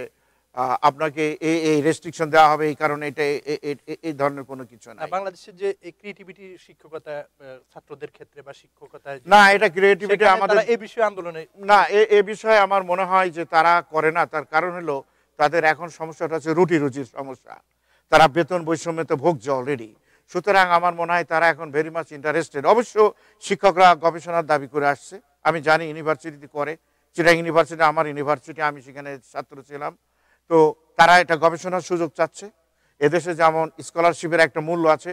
আপনাকে এই রেস্ট্রিকশন দেওয়া হবে, এই কারণে এটা এই ধরনের কোনো কিছু নাই। বাংলাদেশের যে এই ক্রিয়েটিভিটি শিক্ষকতা ছাত্রদের ক্ষেত্রে বা শিক্ষকতা, না, এটা ক্রিয়েটিভিটি আমাদের এই বিষয়ে আন্দোলনে না, এই বিষয়ে আমার মনে হয় যে তারা করে না। তার কারণ হলো তাদের এখন সমস্যাটা হচ্ছে রুজির সমস্যা। তারা বেতন বৈষম্যতে ভুগছে অলরেডি। সুতরাং আমার মনে হয় তারা এখন ভেরি মাচ ইন্টারেস্টেড। অবশ্য শিক্ষকরা গবেষণার দাবি করে আসছে, আমি জানি ইউনিভার্সিটিতে করে, চিটাগাং ইউনিভার্সিটি আমার ইউনিভার্সিটি, আমি সেখানে ছাত্র ছিলাম। তো তারা এটা গবেষণার সুযোগ চাচ্ছে। এদেশে যেমন স্কলারশিপের একটা মূল্য আছে,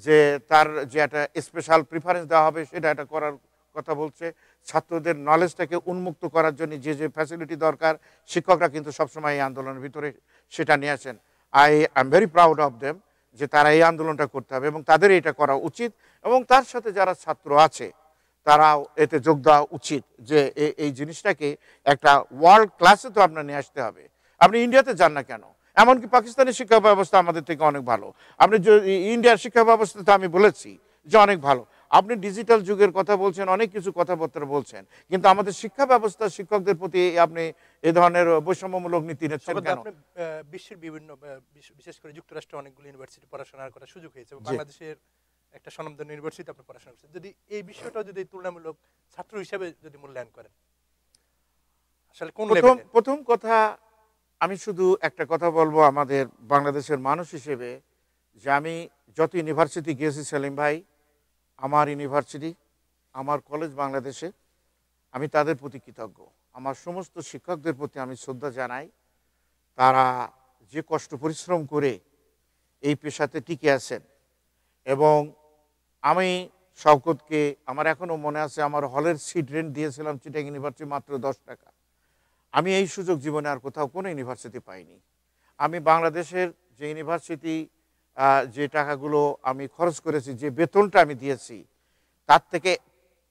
যে তার যে একটা স্পেশাল প্রিফারেন্স দেওয়া হবে, সেটা এটা করার কথা বলছে। ছাত্রদের নলেজটাকে উন্মুক্ত করার জন্য যে ফ্যাসিলিটি দরকার, শিক্ষকরা কিন্তু সবসময় এই আন্দোলনের ভিতরে সেটা নিয়ে আসেন। I am very proud of them যে তারা এই আন্দোলনটা করতে হবে এবং তাদের এটা করা উচিত, এবং তার সাথে যারা ছাত্র আছে তারাও এতে যোগ দেওয়া উচিত, যে এই জিনিসটাকে একটা ওয়ার্ল্ড ক্লাসে তো আপনার নিয়ে আসতে হবে। আপনি ইন্ডিয়াতে যান না কেন, এমনকি পাকিস্তানের শিক্ষা ব্যবস্থা আমাদের থেকে অনেক ভালো। আপনি ইন্ডিয়ার শিক্ষা ব্যবস্থা তো আমি বলেছি যে অনেক ভালো। আপনি ডিজিটাল যুগের কথা বলছেন, অনেক কিছু কথাবার্তা বলছেন, কিন্তু আমাদের শিক্ষা ব্যবস্থা শিক্ষকদের প্রতি আপনি এ ধরনের বৈষম্যমূলক নীতি নিচ্ছেন কেন? বিশ্বের বিভিন্ন, বিশেষ করে যুক্তরাষ্ট্রে অনেকগুলো ইউনিভার্সিটি পড়াশোনার করার সুযোগ হয়েছে, বাংলাদেশের একটা স্বনামধন্য ইউনিভার্সিটি আপনি পড়াশোনা করছেন, যদি এই বিষয়টা যদি তুলনামূলক ছাত্র হিসেবে যদি মূল্যায়ন করেন, আসলে কোন লেভেলে? প্রথম কথা, আমি শুধু একটা কথা বলবো আমাদের বাংলাদেশের মানুষ হিসেবে, যে আমি যত ইউনিভার্সিটি গিয়েছি সেলিম ভাই, আমার ইউনিভার্সিটি, আমার কলেজ বাংলাদেশে, আমি তাদের প্রতি কৃতজ্ঞ। আমার সমস্ত শিক্ষকদের প্রতি আমি শ্রদ্ধা জানাই। তারা যে কষ্ট পরিশ্রম করে এই পেশাতে টিকে আছেন, এবং আমি শওকতকে, আমার এখনও মনে আছে, আমার হলের সিট রেন্ট দিয়েছিলাম চিটাগাং ইউনিভার্সিটি মাত্র 10 টাকা। আমি এই সুযোগ জীবনে আর কোথাও কোনো ইউনিভার্সিটি পাইনি। আমি বাংলাদেশের যে ইউনিভার্সিটি যে টাকাগুলো আমি খরচ করেছি, যে বেতনটা আমি দিয়েছি, তার থেকে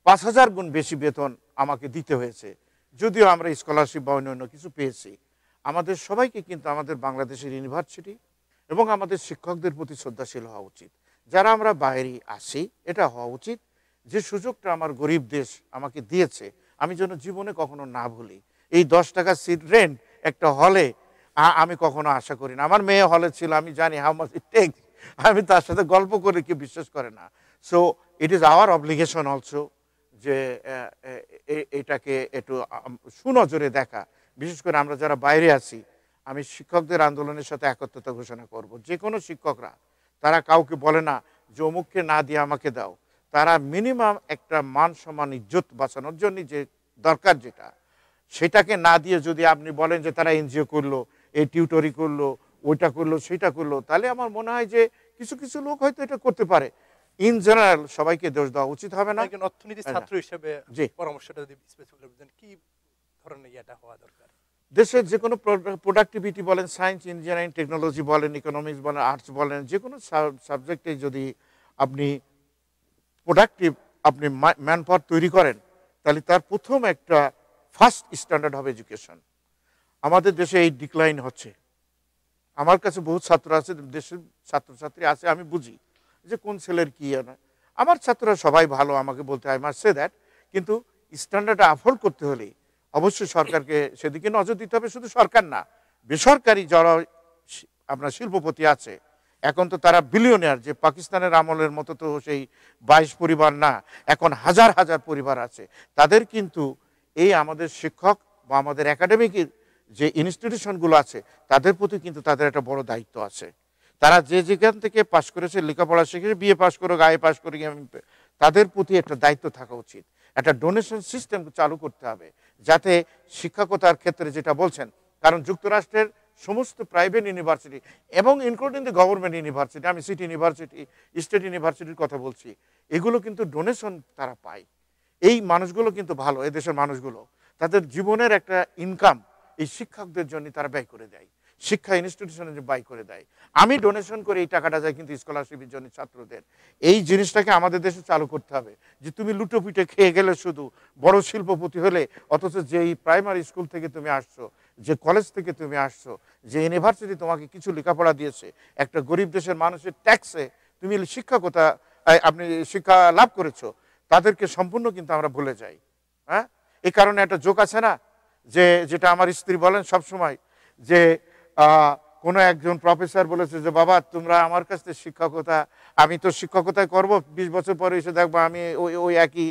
5000 গুণ বেশি বেতন আমাকে দিতে হয়েছে, যদিও আমরা স্কলারশিপ বা অন্যান্য কিছু পেয়েছি। আমাদের সবাইকে কিন্তু আমাদের বাংলাদেশের ইউনিভার্সিটি এবং আমাদের শিক্ষকদের প্রতি শ্রদ্ধাশীল হওয়া উচিত। যারা আমরা বাইরে আসি, এটা হওয়া উচিত যে সুযোগটা আমার গরিব দেশ আমাকে দিয়েছে আমি যেন জীবনে কখনো না ভুলি। এই 10 টাকা সিট রেন্ট একটা হলে আমি কখনো আশা করি না। আমার মেয়ে হলে ছিল, আমি জানি হাউ মাচ ইট টেকস, আমি তার সাথে গল্প করে কি বিশ্বাস করে না। So it is our obligation also যে এটাকে একটু সুনজরে দেখা। বিশেষ করে আমরা যারা বাইরে আছি, আমি শিক্ষকদের আন্দোলনের সাথে একত্রতা ঘোষণা করব। যে কোনো শিক্ষকরা তারা কাউকে বলে না যে অমুককে না দিয়ে আমাকে দাও, তারা মিনিমাম একটা মান সম্মান ইজ্জত বাঁচানোর জন্য যে দরকার যেটা, সেটাকে না দিয়ে যদি আপনি বলেন যে তারা এনজিও করলো, এই টিউটরি করলো, ওইটা করলো, সেটা করলো, তাহলে আমার মনে হয় যে কিছু কিছু লোক হয়তো এটা করতে পারে। ইন জেনারেল সবাইকে দোষ দেওয়া উচিত হবে না। একজন অর্থনীতির ছাত্র হিসেবে পরামর্শটা যদি স্পেসিফিক বলেন কি ধরনের এটা হওয়া দরকার? দেশের যে কোনো প্রোডাক্টিভিটি বলেন, সায়েন্স, ইঞ্জিনিয়ারিং, টেকনোলজি বলেন, ইকোনমিক্স বলেন, আর্টস বলেন, যে কোনো সাবজেক্টে যদি আপনি প্রোডাক্টিভ আপনি ম্যান পাওয়ার তৈরি করেন, তাহলে তার প্রথম একটা ফার্স্ট স্ট্যান্ডার্ড হবে এডুকেশন। আমাদের দেশে এই ডিক্লাইন হচ্ছে। আমার কাছে বহু ছাত্র আছে, দেশের ছাত্রছাত্রী আছে, আমি বুঝি যে কোন ছেলের কি। আমার ছাত্ররা সবাই ভালো, আমাকে বলতে আই মাস্ট সে দ্যাট, কিন্তু স্ট্যান্ডার্ডটা আফোর্ড করতে হলে অবশ্যই সরকারকে সেদিকে নজর দিতে হবে। শুধু সরকার না, বেসরকারি যারা আপনার শিল্পপতি আছে, এখন তো তারা বিলিয়নিয়ার, যে পাকিস্তানের আমলের মতো তো সেই 22 পরিবার না, এখন হাজার হাজার পরিবার আছে। তাদের কিন্তু এই আমাদের শিক্ষক বা আমাদের একাডেমিকের যে ইনস্টিটিউশনগুলো আছে তাদের প্রতি কিন্তু তাদের একটা বড় দায়িত্ব আছে। তারা যে যেখান থেকে পাশ করেছে, লেখাপড়া শিখেছে, বিএ পাশ করুক, আইএ পাশ করুক, তাদের প্রতি একটা দায়িত্ব থাকা উচিত। একটা ডোনেশন সিস্টেম চালু করতে হবে, যাতে শিক্ষকতার ক্ষেত্রে যেটা বলছেন, কারণ যুক্তরাষ্ট্রের সমস্ত প্রাইভেট ইউনিভার্সিটি এবং ইনক্লুডিং দ্য গভর্নমেন্ট ইউনিভার্সিটি, আমি সিটি ইউনিভার্সিটি, স্টেট ইউনিভার্সিটির কথা বলছি, এগুলো কিন্তু ডোনেশন তারা পায়। এই মানুষগুলো কিন্তু ভালো, এদেশের মানুষগুলো তাদের জীবনের একটা ইনকাম এই শিক্ষকদের জন্য তারা ব্যয় করে দেয়, শিক্ষা ইনস্টিটিউশনের ব্যয় করে দেয়। আমি ডোনেশন করে এই টাকাটা যায় কিন্তু স্কলারশিপের জন্য ছাত্রদের। এই জিনিসটাকে আমাদের দেশে চালু করতে হবে, যে তুমি লুটো পিটে খেয়ে গেলে শুধু বড় শিল্পপতি হলে, অথচ যে এই প্রাইমারি স্কুল থেকে তুমি আসছো, যে কলেজ থেকে তুমি আসছো, যে ইউনিভার্সিটি তোমাকে কিছু লেখাপড়া দিয়েছে, একটা গরিব দেশের মানুষের ট্যাক্সে তুমি শিক্ষকতা আপনি শিক্ষা লাভ করেছো, তাদেরকে সম্পূর্ণ কিন্তু আমরা ভুলে যাই। হ্যাঁ, এই কারণে একটা জোক আছে না, যে যেটা আমার স্ত্রী বলেন সবসময়, যে কোনো একজন প্রফেসর বলেছে যে বাবা তোমরা আমার কাছ থেকে শিক্ষকতা, আমি তো শিক্ষকতায় করবো, 20 বছর পরে এসে দেখবো আমি ওই একই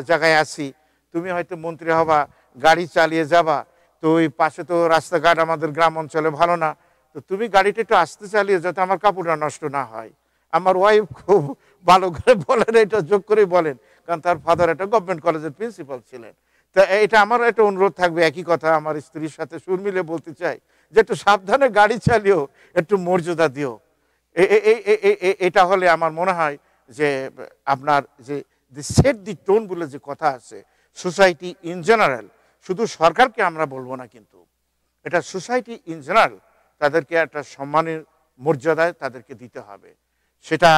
জায়গায় আছি, তুমি হয়তো মন্ত্রী হবা, গাড়ি চালিয়ে যাবা, তো ওই পাশে তো রাস্তাঘাট আমাদের গ্রাম অঞ্চলে ভালো না, তো তুমি গাড়িটা একটু আস্তে চালিয়ে যাতে আমার কাপড়টা নষ্ট না হয়। আমার ওয়াইফ খুব ভালো করে বলেন, এটা যোগ করেই বলেন, কারণ তার ফাদার একটা গভর্নমেন্ট কলেজের প্রিন্সিপাল ছিলেন। তা এটা আমার একটা অনুরোধ থাকবে, একই কথা আমার স্ত্রীর সাথে সুর মিলে বলতে চাই, যে একটু সাবধানে গাড়ি চালিও, একটু মর্যাদা দিও। এটা হলে আমার মনে হয় যে আপনার যে সেট দি টোন বলে যে কথা আছে, সোসাইটি ইন জেনারেল, শুধু সরকারকে আমরা বলবো না, কিন্তু এটা সোসাইটি ইন জেনারেল তাদেরকে একটা সম্মানের মর্যাদায় তাদেরকে দিতে হবে। সেটা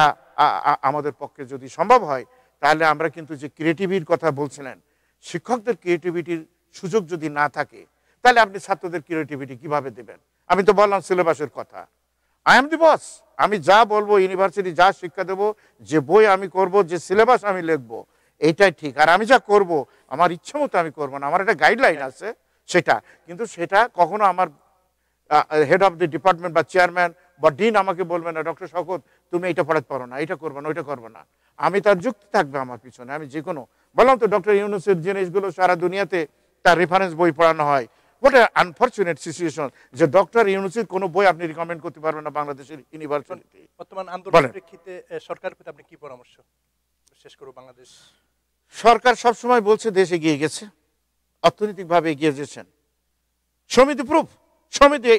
আমাদের পক্ষে যদি সম্ভব হয়, তাহলে আমরা কিন্তু যে ক্রিয়েটিভিটির কথা বলছিলেন, শিক্ষকদের ক্রিয়েটিভিটির সুযোগ যদি না থাকে, তাহলে আপনি ছাত্রদের ক্রিয়েটিভিটি কিভাবে দেবেন? আমি তো বললাম সিলেবাসের কথা, আই এম দি বস, আমি যা বলবো, ইউনিভার্সিটি যা শিক্ষা দেবো, যে বই আমি করব, যে সিলেবাস আমি লিখবো, এইটাই ঠিক। আর আমি যা করব আমার ইচ্ছা মতো আমি করবো না, আমার একটা গাইডলাইন আছে সেটা, কিন্তু সেটা কখনো আমার হেড অফ দি ডিপার্টমেন্ট বা চেয়ারম্যান বা ডিন আমাকে বলবে না ডক্টর শওকত তুমি এটা পড়াতে পারো না, এটা করবো না, ওইটা করবো না। আমি তার যুক্তি থাকবে আমার পিছনে। আমি যে কোনো বললাম তো ডক্টর ইউনূসের জিনিসগুলো সারা দুনিয়াতে তার রেফারেন্স বই পড়ানো হয়। হোয়াট এ আনফরচুনেট সিচুয়েশন যে ডক্টর ইউনূসের কোনো বই আপনি রিকমেন্ড করতে পারবেন না বাংলাদেশের ইউনিভার্সিটিতে। বর্তমান আন্দোলনের প্রেক্ষিতে সরকারের প্রতি আপনি কি পরামর্শ? শেষ করব, বাংলাদেশ সরকার সবসময় বলছে দেশ এগিয়ে গেছে, অর্থনৈতিকভাবে এগিয়ে গেছেন। সমিতি প্রুফ, সমিতি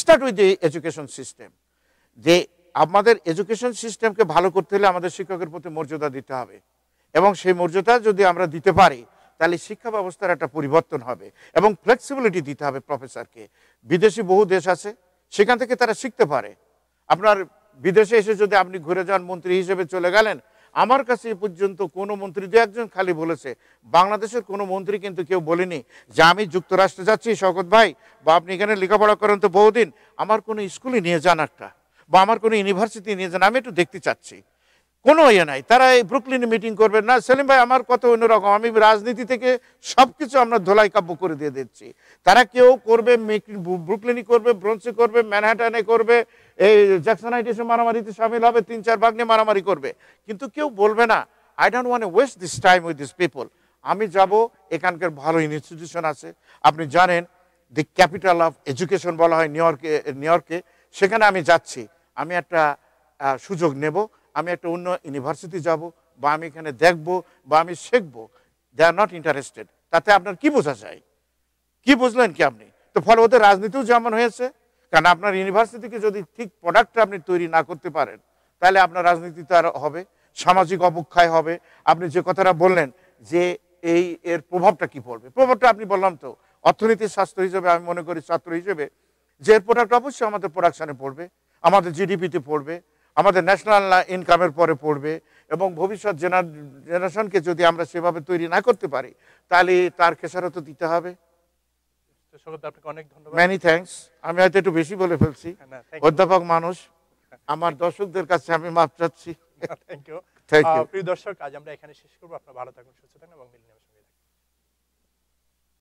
start with the education system. যে আমাদের এডুকেশন সিস্টেমকে ভালো করতে হলে আমাদের শিক্ষকের প্রতি মর্যাদা দিতে হবে, এবং সেই মর্যাদা যদি আমরা দিতে পারি, তাহলে শিক্ষা ব্যবস্থার একটা পরিবর্তন হবে, এবং ফ্লেক্সিবিলিটি দিতে হবে প্রফেসরকে। বিদেশি বহু দেশ আছে, সেখান থেকে তারা শিখতে পারে। আপনার বিদেশে এসে যদি আপনি ঘুরে যান, মন্ত্রী হিসেবে চলে গেলেন, আমার কাছে এ পর্যন্ত কোনো মন্ত্রী দু একজন খালি বলেছে, বাংলাদেশের কোনো মন্ত্রী কিন্তু কেউ বলেনি যে আমি যুক্তরাষ্ট্রে যাচ্ছি শওকত ভাই, বা আপনি এখানে লেখাপড়া করেন তো বহুদিন, আমার কোনো স্কুলে নিয়ে যান একটা, বা আমার কোনো ইউনিভার্সিটি নিয়ে যান, আমি একটু দেখতে চাচ্ছি। কোনো ইয়ে নাই। তারা এই ব্রুকলিনে মিটিং করবে না। সেলিম ভাই আমার কথা অন্যরকম, আমি রাজনীতি থেকে সব কিছু আমরা ধোলাই কাব্য করে দিয়ে দিচ্ছি। তারা কেউ করবে ব্রুকলিনে করবে, ব্রোঞ্জে করবে, ম্যানহাটানে করবে, এই জ্যাকসনাইট এসে মারামারিতে সামিল হবে, 3-4 ভাগ নিয়ে মারামারি করবে, কিন্তু কেউ বলবে না I don't want to West this time with this people. আমি যাব, এখানকার ভালো ইনস্টিটিউশন আছে, আপনি জানেন দি ক্যাপিটাল অফ এডুকেশন বলা হয় নিউ ইয়র্কে, সেখানে আমি যাচ্ছি, আমি একটা সুযোগ নেব, আমি একটা অন্য ইউনিভার্সিটি যাব, বা আমি এখানে দেখব, বা আমি শিখবো। দে আর নট ইন্টারেস্টেড। তাতে আপনার কি বোঝা যায়? কি বুঝলেন কি আপনি? তো ফলে ওদের রাজনীতিও যেমন হয়েছে, কারণ আপনার ইউনিভার্সিটিকে যদি ঠিক প্রোডাক্টটা আপনি তৈরি না করতে পারেন, তাহলে আপনার রাজনীতি তো আর হবে, সামাজিক অবক্ষয় হবে। আপনি যে কথাটা বললেন যে এর প্রভাবটা কি পড়বে, প্রভাবটা আপনি বললাম তো, অর্থনীতির শাস্ত্র হিসেবে আমি মনে করি, ছাত্র হিসেবে, যে এর প্রোডাক্ট অবশ্যই আমাদের প্রোডাকশানে পড়বে, আমাদের জিডিপিতে পড়বে, আমাদের ন্যাশনাল ইনকামের পরে পড়বে, এবং ভবিষ্যৎ জেনারেশনকে যদি আমরা সেভাবে তৈরি না করতে পারি, তাহলে তার খেসারত দিতে হবে। আপনাকে অনেক ধন্যবাদ। Many thanks. আমি হয়তো একটু বেশি বলে ফেলছি, অধ্যাপক মানুষ, আমার দর্শকদের কাছে আমি মাপ চাচ্ছি। Thank you. Thank you. প্রিয় দর্শক, আজ আমরা এখানে শেষ করবো। আপনারা ভালো থাকুন, সুস্থ থাকুন এবং মিলিয়ে